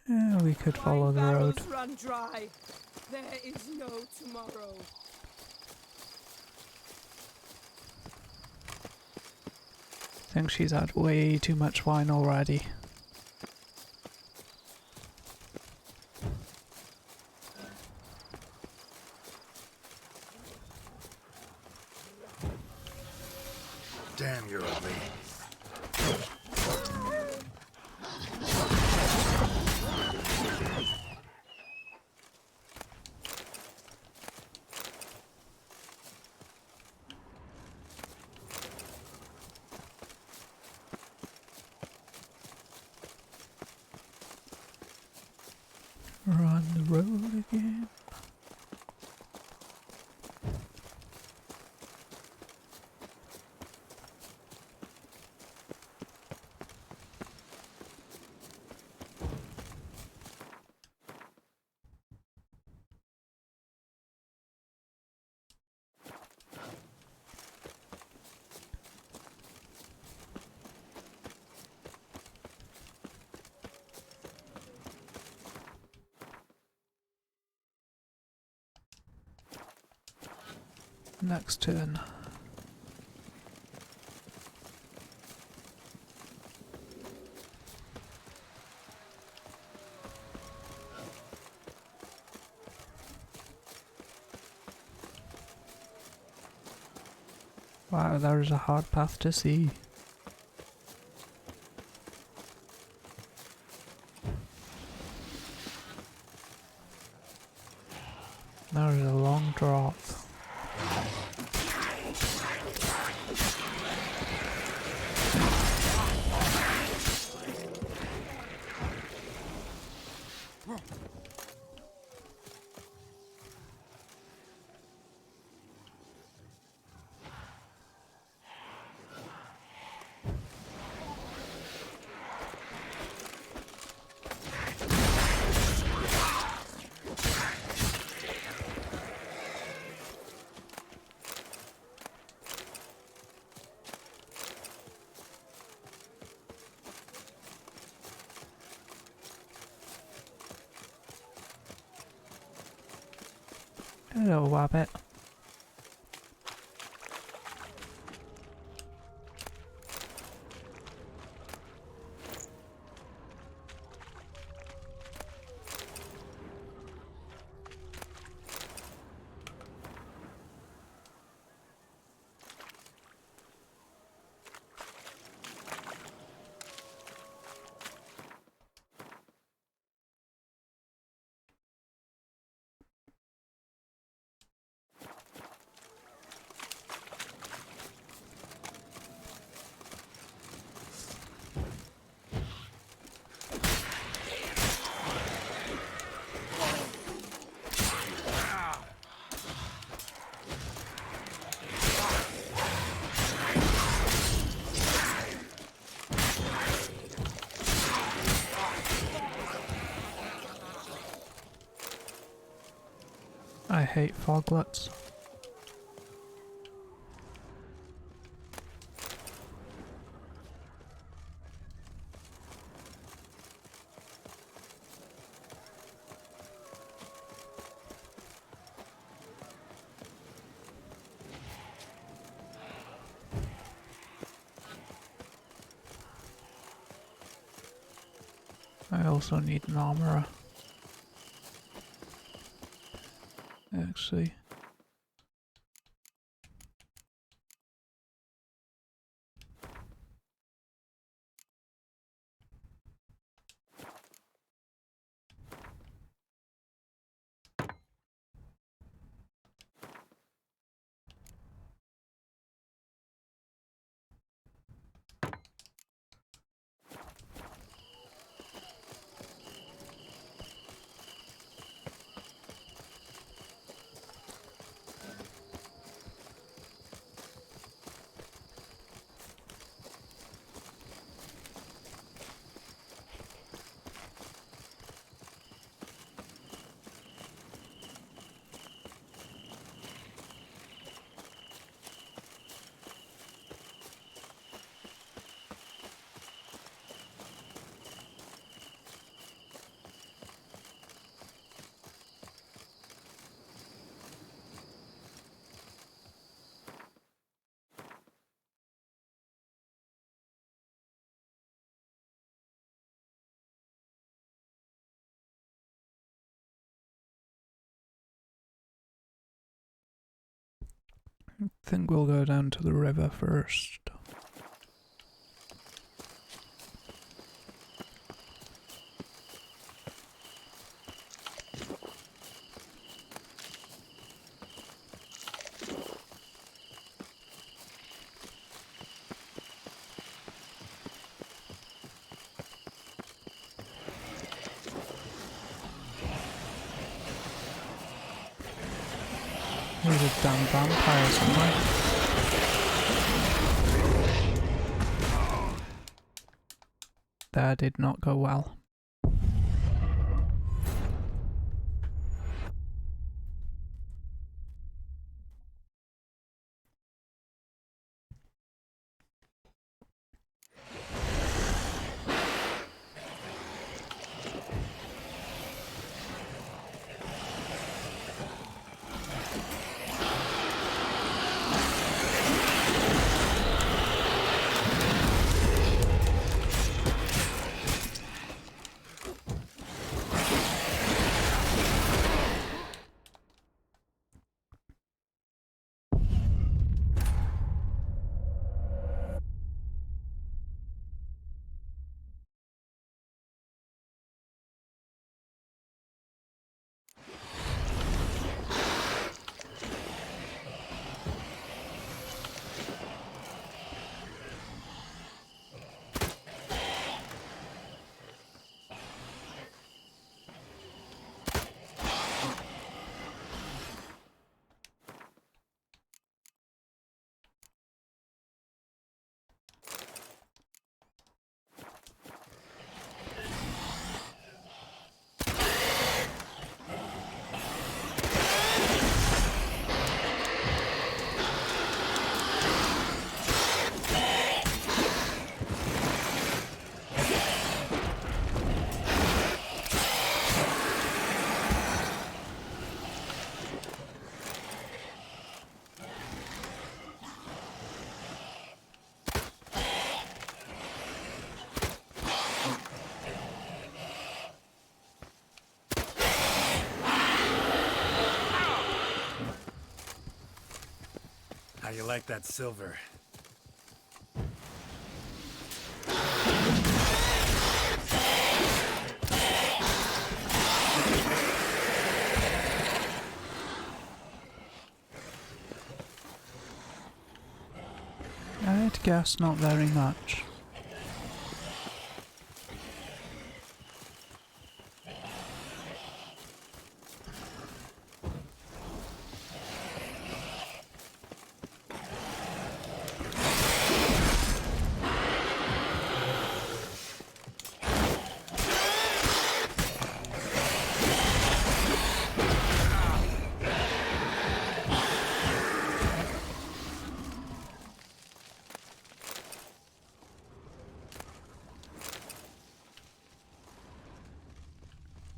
Yeah, we could follow the road. Run dry. There is no tomorrow. I think she's had way too much wine already. Damn, you're ugly. Run the road again. Next turn. Wow, there's a hard path to see. There's a long drop. Hello, Wabbit. I hate foglets. I also need an armorer. Actually. I think we'll go down to the river first. There's a damn vampire somewhere. That did not go well. How you like that silver? I'd guess not very much.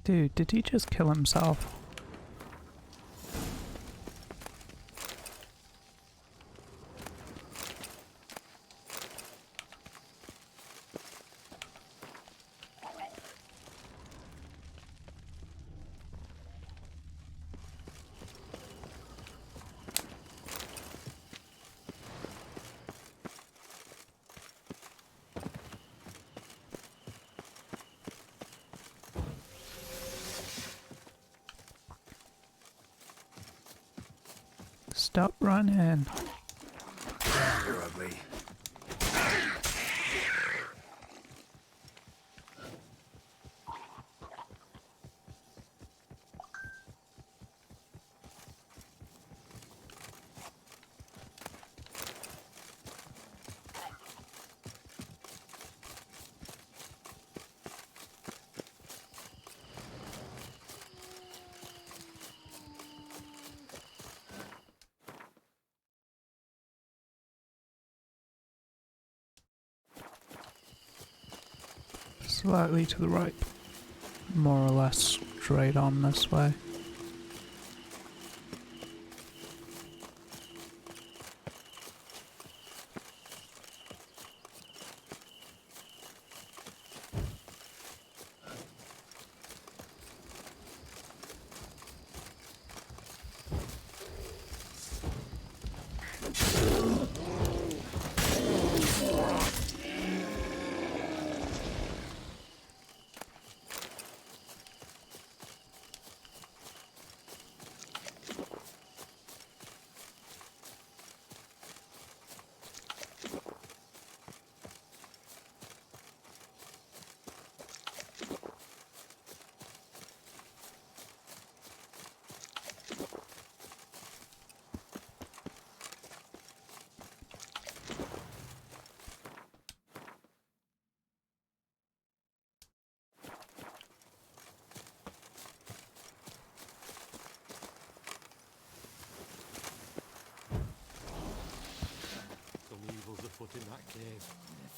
Dude, did he just kill himself? Stop running. You're ugly. Slightly to the right. More or less straight on this way.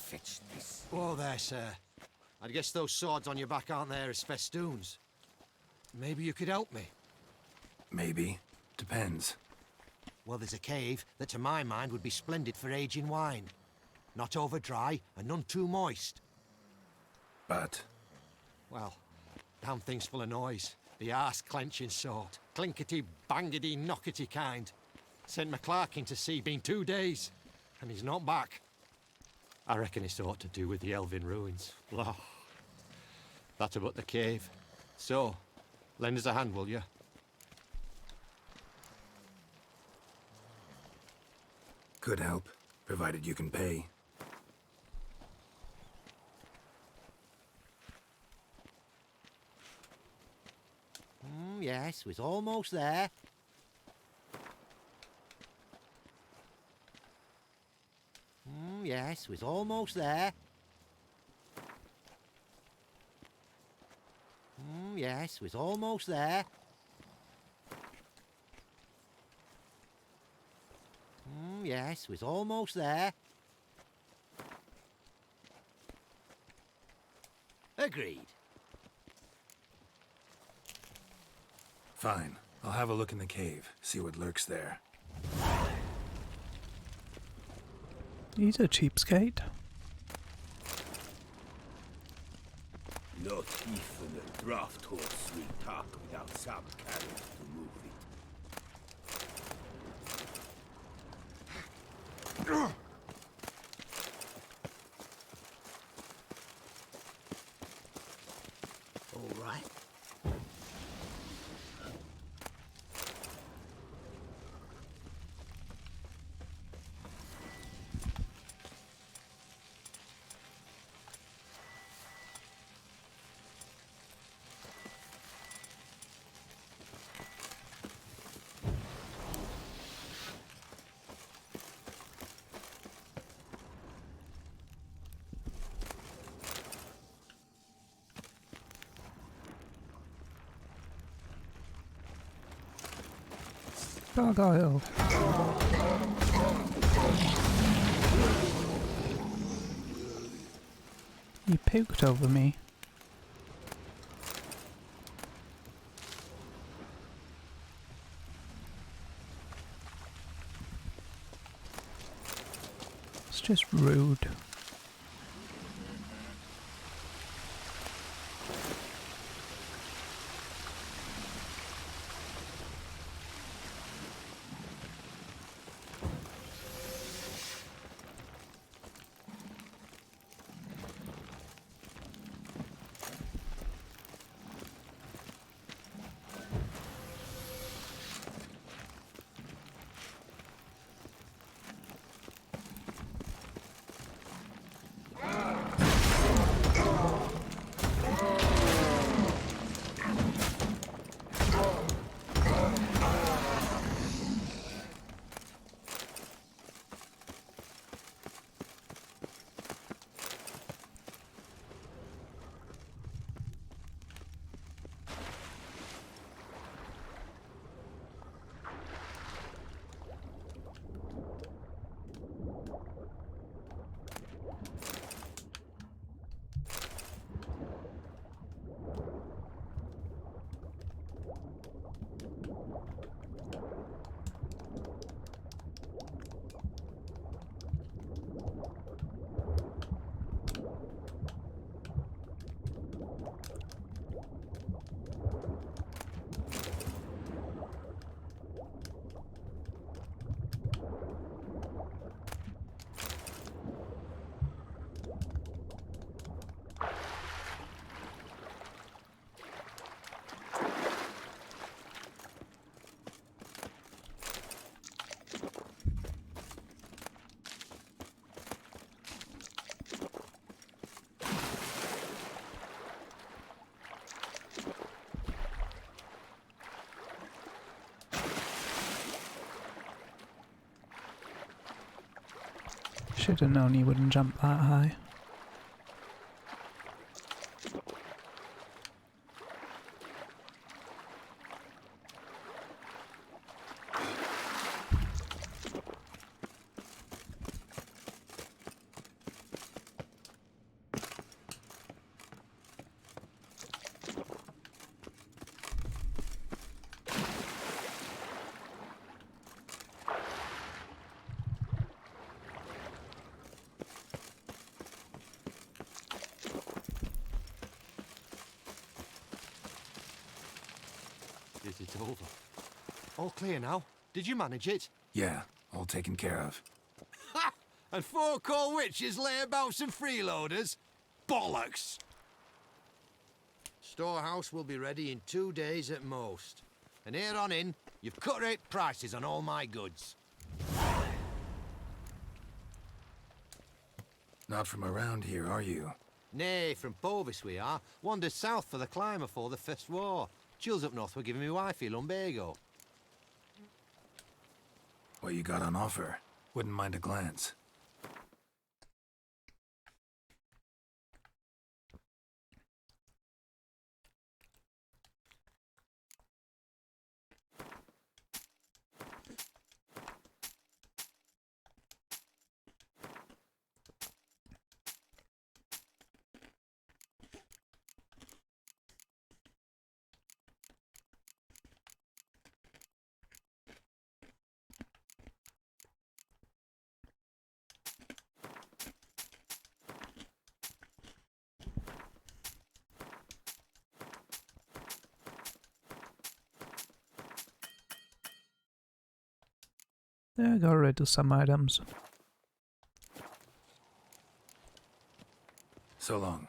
fetch this. Whoa there, sir. I guess those swords on your back aren't there as festoons. Maybe you could help me. Maybe. Depends. Well, there's a cave that to my mind would be splendid for aging wine. Not over dry and none too moist. But? Well, damn thing's full of noise. The arse-clenching sort. Clinkety, bangety, knockety kind. Sent McClarkin to sea been 2 days, and he's not back. I reckon it's ought to do with the Elven ruins. Oh, that about the cave. So, lend us a hand, will you? Could help, provided you can pay. Yes, we're almost there. Yes, we're almost there. Yes, we're almost there. Yes, we're almost there. Agreed. Fine. I'll have a look in the cave, see what lurks there. He's a cheapskate. Not even a draft horse will talk without some carriage to move it. All right. Gargoyle. He puked over me. It's just rude. Should have known he wouldn't jump that high. Is it over? All clear now? Did you manage it? Yeah, all taken care of. Ha! And 4 cold witches lay about some freeloaders? Bollocks! Storehouse will be ready in 2 days at most. And here on in, you've cut rate prices on all my goods. Not from around here, are you? Nay, from Povis we are. Wandered south for the climb before the First War. Chills up north were giving me wifey lumbago. What you got on offer? Wouldn't mind a glance. Yeah, I got rid of some items. So long.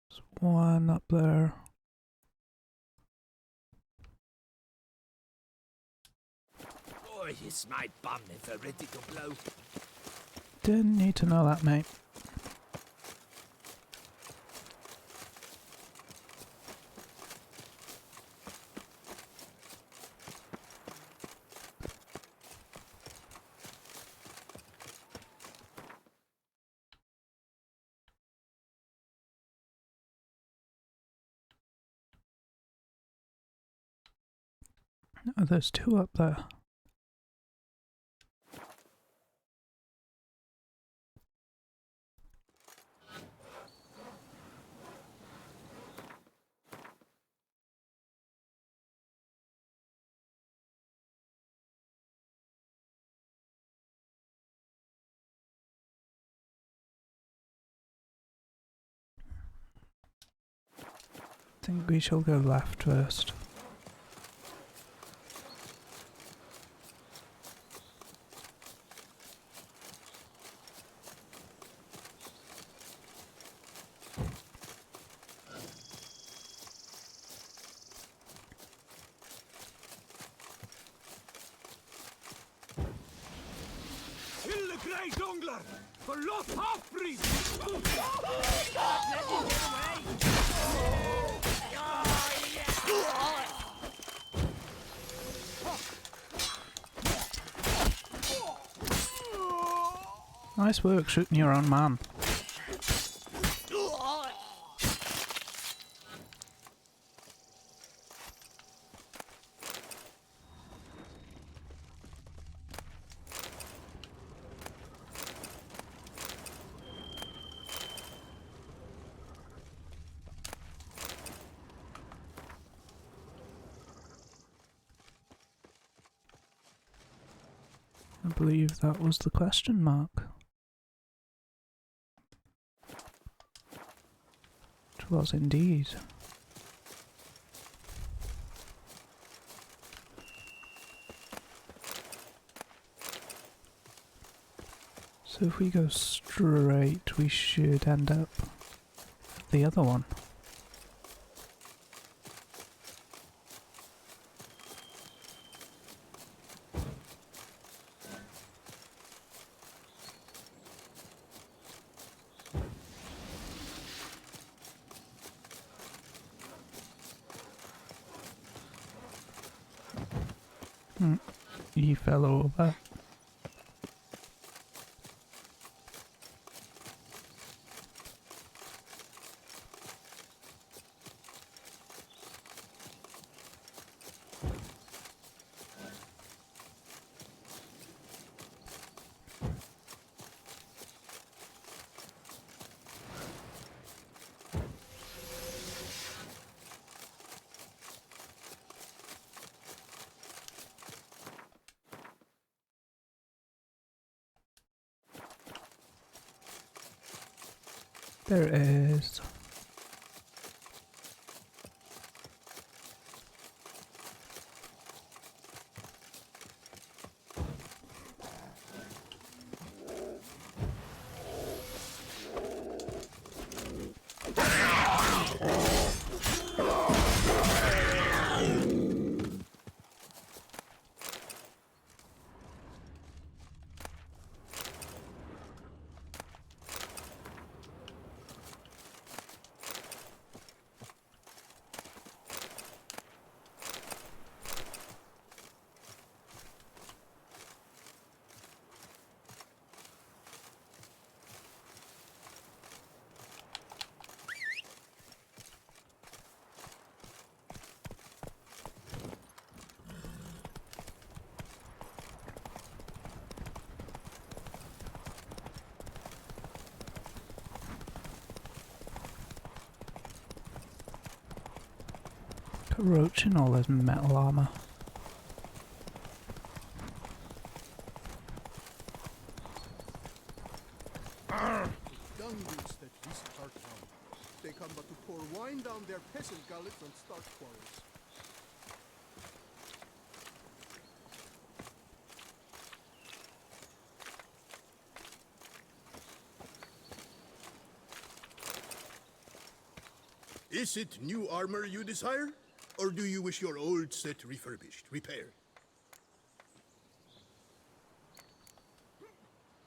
There's one up there. Oh, is my bum ever ready to blow? Didn't need to know that, mate. Oh, there's 2 up there. I think we shall go left first. Kill the grey jungler for lost half-breed! Nice work shooting your own man. I believe that was the question mark. It was indeed. So if we go straight, we should end up at the other one. He fell over. There it is. Got roach in all his metal armour. Dung boots that visit our town. They come but to pour wine down their peasant gullets and start quarrels. Is it new armor you desire? Or do you wish your old set refurbished, repaired?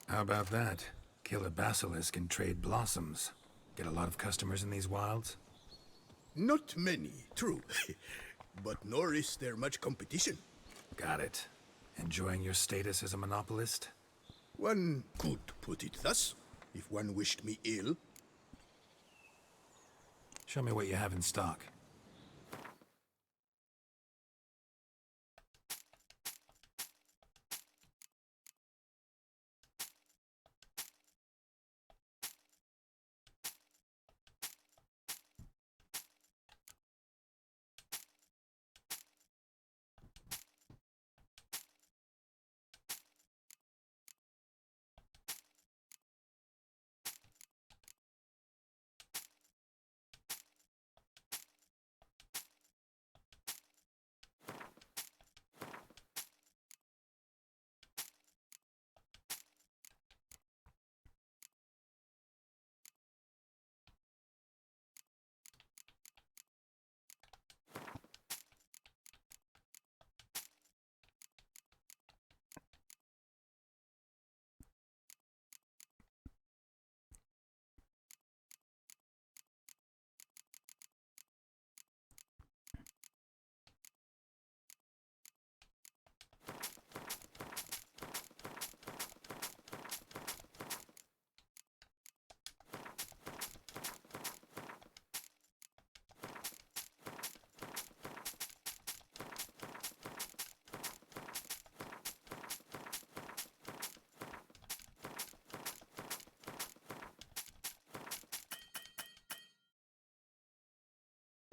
How about that? Kill a basilisk and trade blossoms. Get a lot of customers in these wilds? Not many, true. But nor is there much competition. Got it. Enjoying your status as a monopolist? One could put it thus, if one wished me ill. Show me what you have in stock.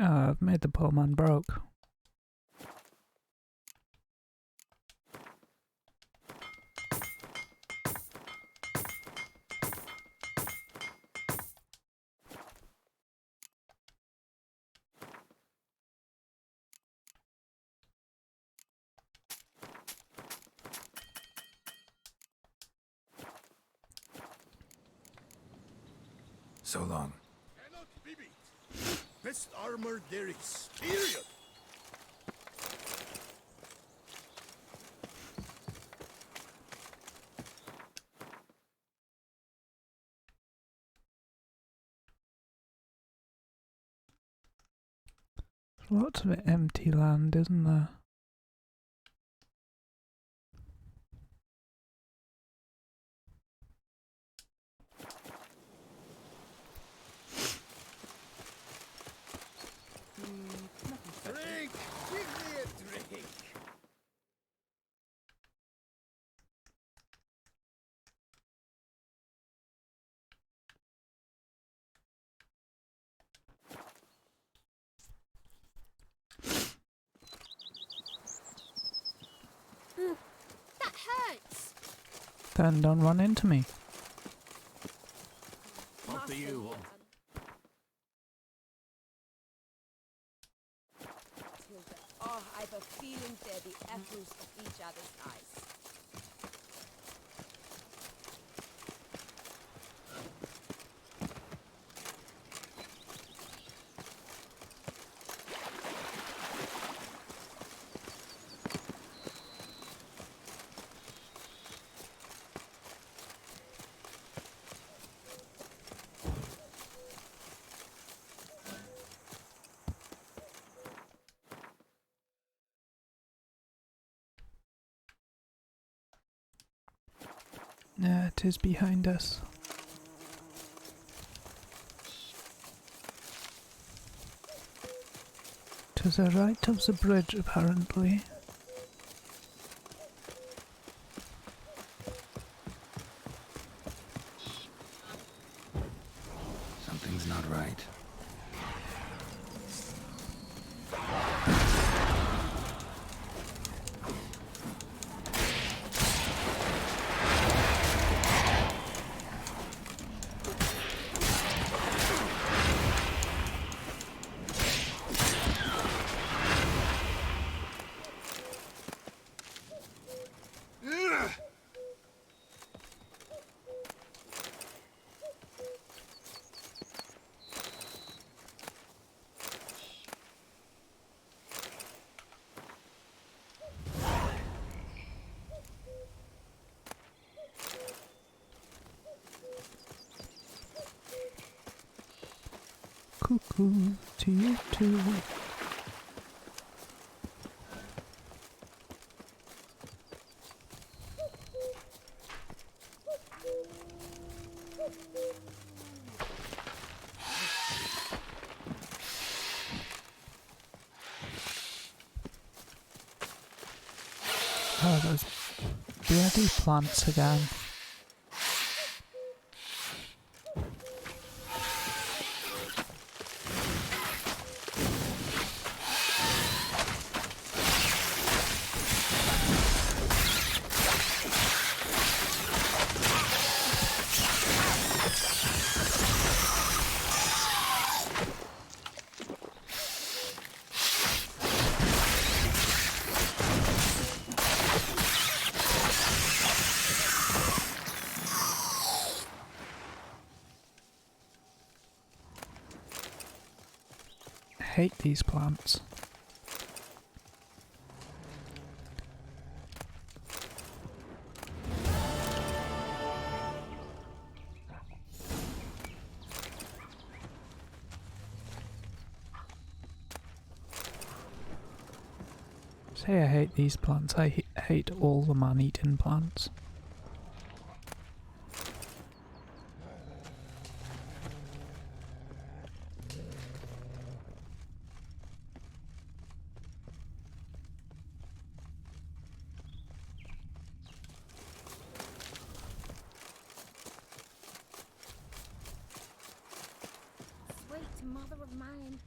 I've made the poor man broke. So long. Cannot be beat. Best armor there is, period. There's lots of empty land, isn't there? Drink! Give me a drink! That hurts. Then don't run into me. What do you want? Oh, I've a feeling they're the apples of each other's eyes. It is behind us. To the right of the bridge, apparently. Something's not right. Cuckoo to you too. Oh, those bloody plants again. Hate these plants. Say I hate these plants, I hate all the man-eating plants. Sweet mother of mine.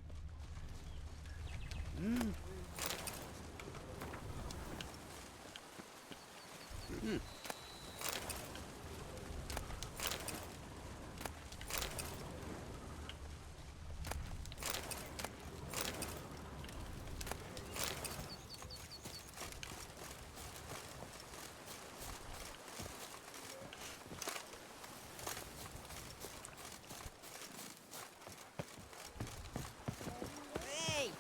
Hey!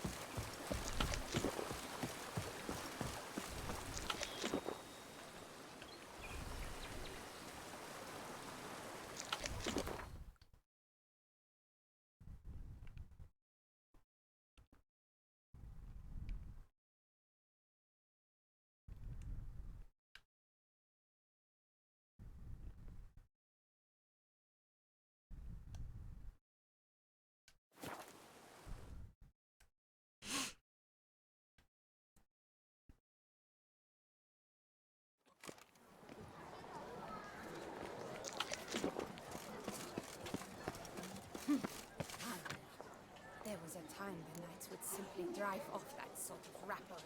There was a time the knights would simply drive off that sort of rabble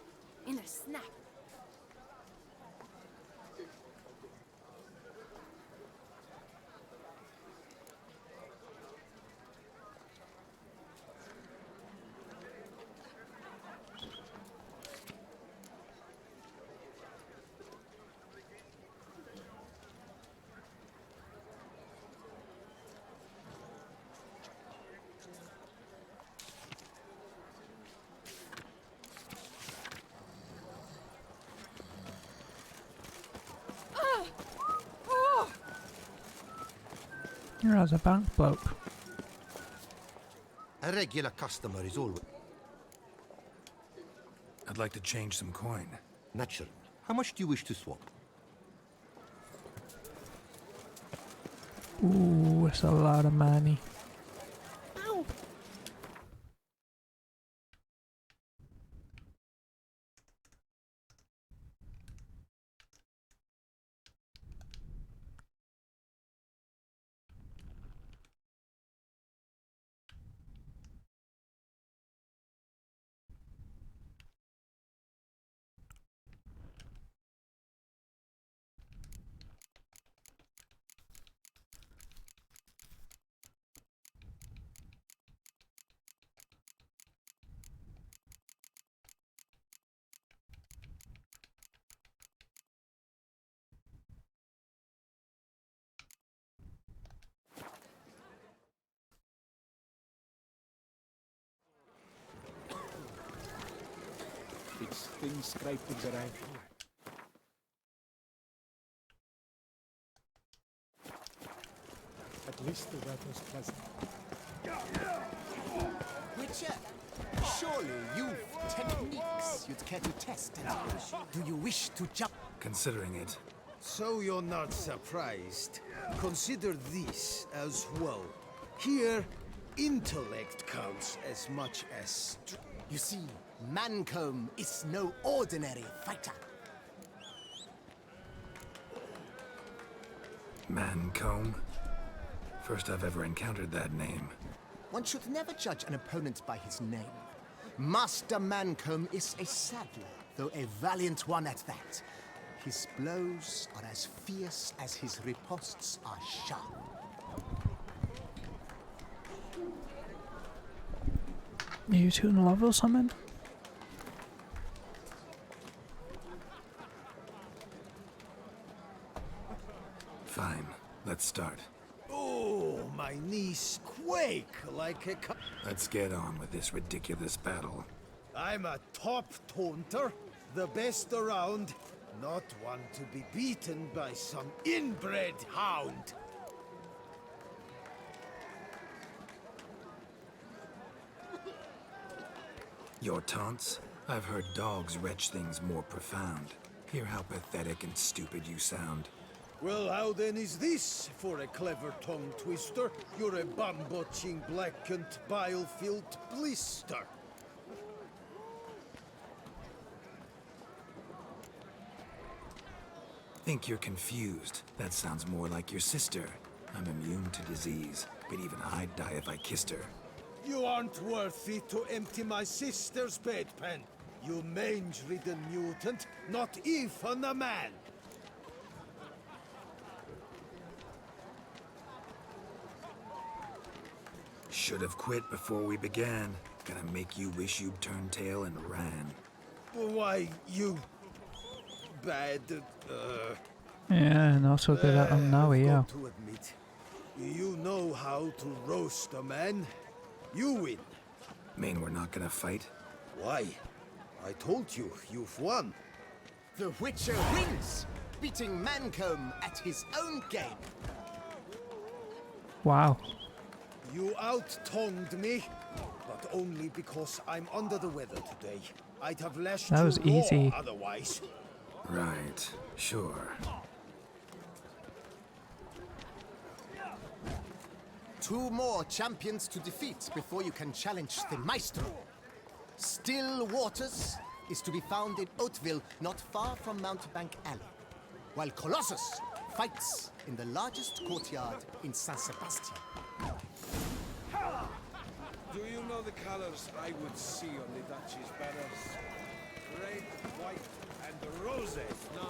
in a snap. You're as a bank bloke. A regular customer is always... I'd like to change some coin. Naturally. How much do you wish to swap? Ooh, it's a lot of money. It's thin scraping around here. At least the weather's pleasant. Witcher, surely you've techniques you'd care to test. Do you wish to jump? Considering it. So you're not surprised. Consider this as well. Here, intellect counts as much as... You see, Mancomb is no ordinary fighter. Mancomb? First I've ever encountered that name. One should never judge an opponent by his name. Master Mancomb is a saddler, though a valiant one at that. His blows are as fierce as his riposts are sharp. Are you two in love or something? Fine, let's start. Oh, my knees quake like a... Let's get on with this ridiculous battle. I'm a top taunter, the best around, not one to be beaten by some inbred hound. Your taunts? I've heard dogs retch things more profound. Hear how pathetic and stupid you sound. Well, how then is this for a clever tongue twister? You're a bum-botching, blackened, bile-filled blister. Think you're confused. That sounds more like your sister. I'm immune to disease, but even I'd die if I kissed her. You aren't worthy to empty my sister's bedpan. You mange-ridden mutant, not even a man. Should have quit before we began. Gonna make you wish you'd turned tail and ran. Why, you... bad... Yeah, not so good at them now, I've yeah. got to admit, you know how to roast a man. You win. Mean we're not gonna fight? Why? I told you, you've won. The Witcher wins, beating Mancomb at his own game. Wow. You out-tongued me, but only because I'm under the weather today. I'd have lashed That was you raw easy. otherwise. Right, sure. Two more champions to defeat before you can challenge the Maestro. Still Waters is to be found in Oatville, not far from Mountebank Alley, while Colossus fights in the largest courtyard in San Sebastian. Do you know the colors I would see on the Duchy's banners? Red, white, and roses. No,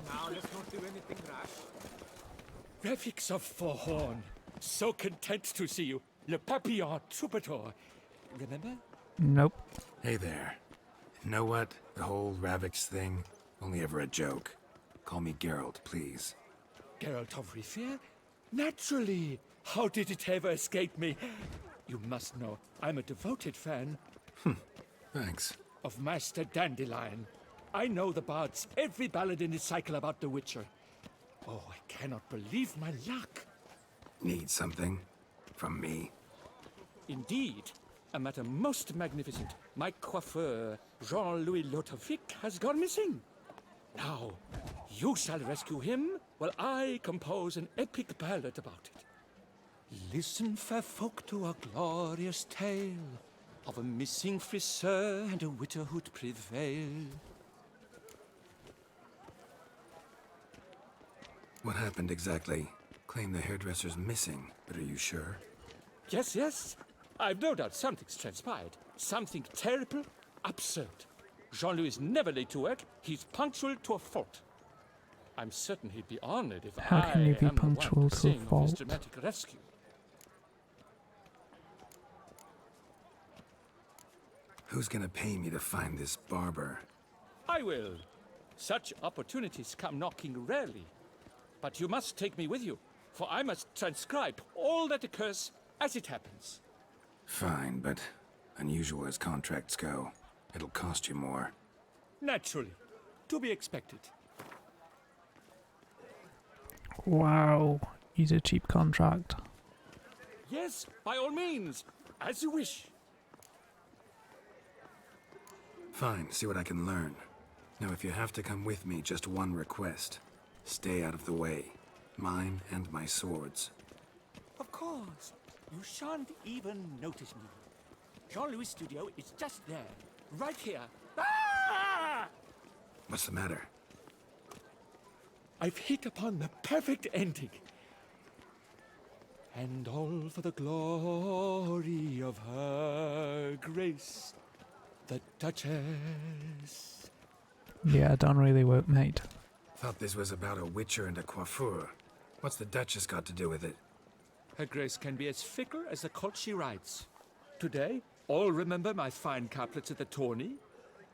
now let's not do anything rash. Refix of Forhorn. So content to see you. Le Papillon Troubadour. Remember? Nope. Hey there. Know what? The whole Ravix thing? Only ever a joke. Call me Geralt, please. Geralt of Rivia? Naturally. How did it ever escape me? You must know, I'm a devoted fan. Thanks. Of Master Dandelion. I know the bards, every ballad in his cycle about the Witcher. Oh, I cannot believe my luck. Need something? From me? Indeed. A matter most magnificent. My coiffeur, Jean-Louis Lotovic, has gone missing. Now, you shall rescue him while I compose an epic ballad about it. Listen, fair folk, to a glorious tale of a missing friseur and a widowhood prevail. What happened exactly? Claim the hairdresser's missing, but are you sure? Yes, yes. I've no doubt something's transpired. Something terrible, absurd. Jean-Louis is never late to work. He's punctual to a fault. I'm certain he'd be honored if How can you be am the one punctual to a sing of his fault? dramatic rescue. Who's gonna pay me to find this barber? I will. Such opportunities come knocking rarely. But you must take me with you, for I must transcribe all that occurs as it happens. Fine, but unusual as contracts go, it'll cost you more. Naturally. To be expected. Wow, he's a cheap contract. Yes, by all means. As you wish. Fine, see what I can learn. Now, if you have to come with me, just one request. Stay out of the way. Mine and my swords. Of course. You shan't even notice me. Jean-Louis' studio is just there. Right here. Ah! What's the matter? I've hit upon the perfect ending. And all for the glory of her grace, the Duchess. Yeah, done really well, mate. Thought this was about a witcher and a coiffeur. What's the Duchess got to do with it? Her grace can be as fickle as the colt she rides. Today, all remember my fine couplets at the tourney.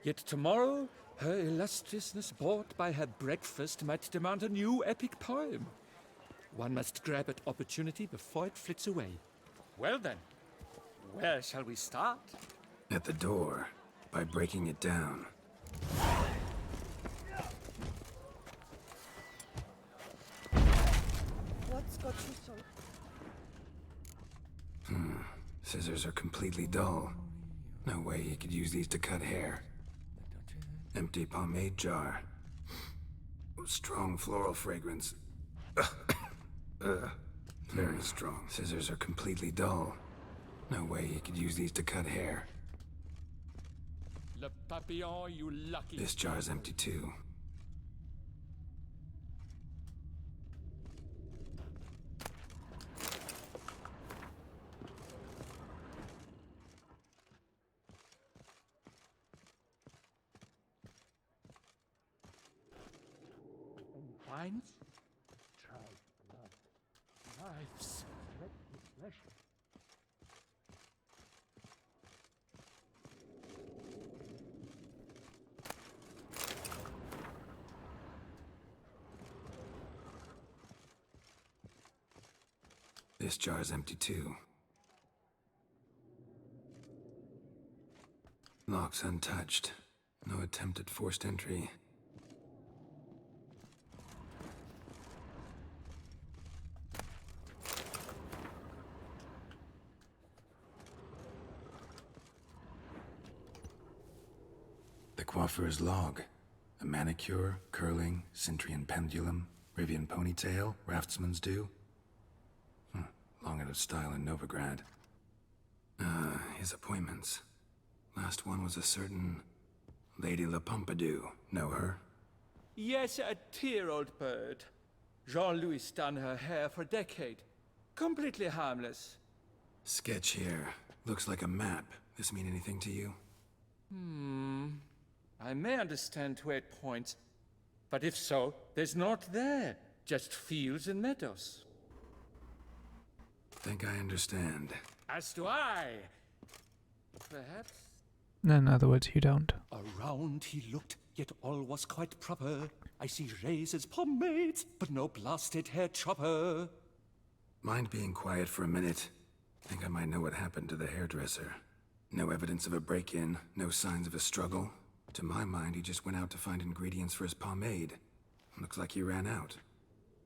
Yet tomorrow, her illustriousness bought by her breakfast might demand a new epic poem. One must grab at opportunity before it flits away. Well then, where shall we start? At the door, by breaking it down. What's got you so... Scissors are completely dull. No way you could use these to cut hair. Empty pomade jar. Strong floral fragrance. Very strong. Scissors are completely dull. No way you could use these to cut hair. Le Papillon, you lucky... This jar's empty too. Wines? Tried blood. Knives. Red with flesh. This jar's empty too. Lock's untouched. No attempt at forced entry. The coiffeur's log. A manicure, curling, Cintrian pendulum, Rivian ponytail, raftsman's due. Long out of style in Novigrad. His appointments. Last one was a certain Lady La Pompadour. Know her? Yes, a dear old bird. Jean-Louis done her hair for a decade. Completely harmless. Sketch here. Looks like a map. This mean anything to you? I may understand where it points, but if so, there's naught there. Just fields and meadows. Think I understand. As do I. Perhaps. In other words, you don't. Around he looked, yet all was quite proper. I see razors, pomades, but no blasted hair chopper. Mind being quiet for a minute? Think I might know what happened to the hairdresser. No evidence of a break-in, no signs of a struggle. To my mind, he just went out to find ingredients for his pomade. Looks like he ran out.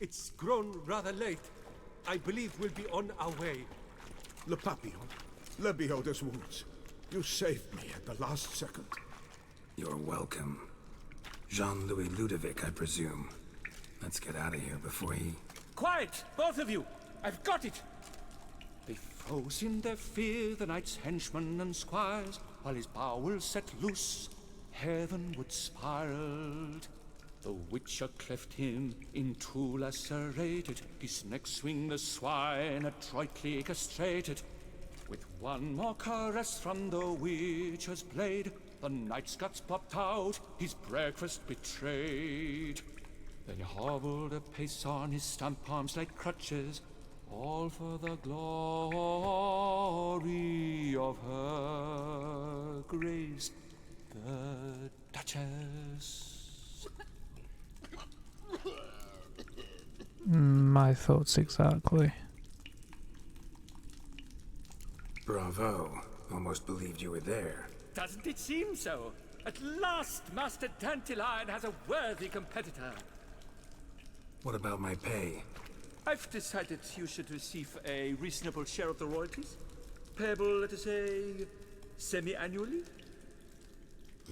It's grown rather late. I believe we'll be on our way. Le Papillon, le Beholder's wounds. You saved me at the last second. You're welcome. Jean-Louis Ludovic, I presume. Let's get out of here before he... Quiet, both of you! I've got it! They froze in their fear, the knight's henchmen and squires, while his bowels set loose, heavenward spiraled. The Witcher cleft him in two lacerated, his neck swing the swine adroitly castrated. With one more caress from the Witcher's blade, the knight's guts popped out, his breakfast betrayed. Then he hobbled a pace on his stump arms like crutches, all for the glory of her grace, the Duchess. My thoughts exactly. Bravo. Almost believed you were there. Doesn't it seem so? At last, Master Dantiline has a worthy competitor. What about my pay? I've decided you should receive a reasonable share of the royalties. Payable, let us say, semi-annually?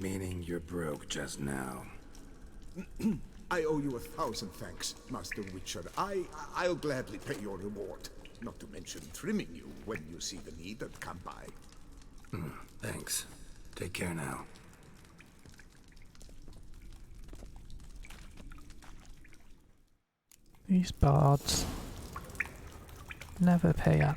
Meaning you're broke just now. I owe you 1,000 thanks, Master Witcher. I'll gladly pay your reward. Not to mention trimming you when you see the need and come by. Thanks. Take care now. These bards never pay up.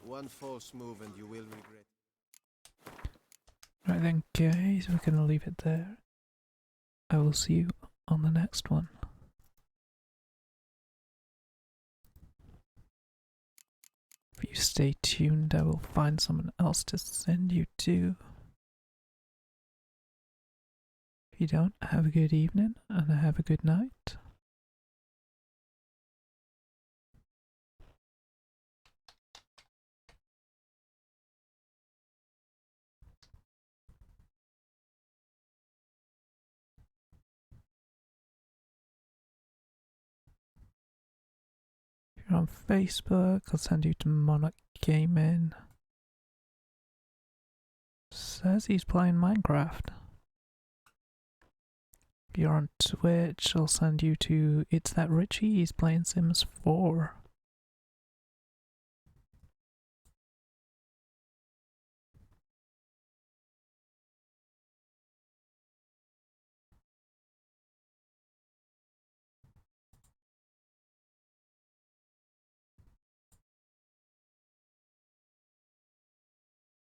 One false move and you will regret. Right then, guys, we're going to leave it there. I will see you on the next one. If you stay tuned, I will find someone else to send you to. If you don't, have a good evening and have a good night. If you're on Facebook, I'll send you to Monarch Gaming. Says he's playing Minecraft. If you're on Twitch, I'll send you to It's That Richie, he's playing Sims 4.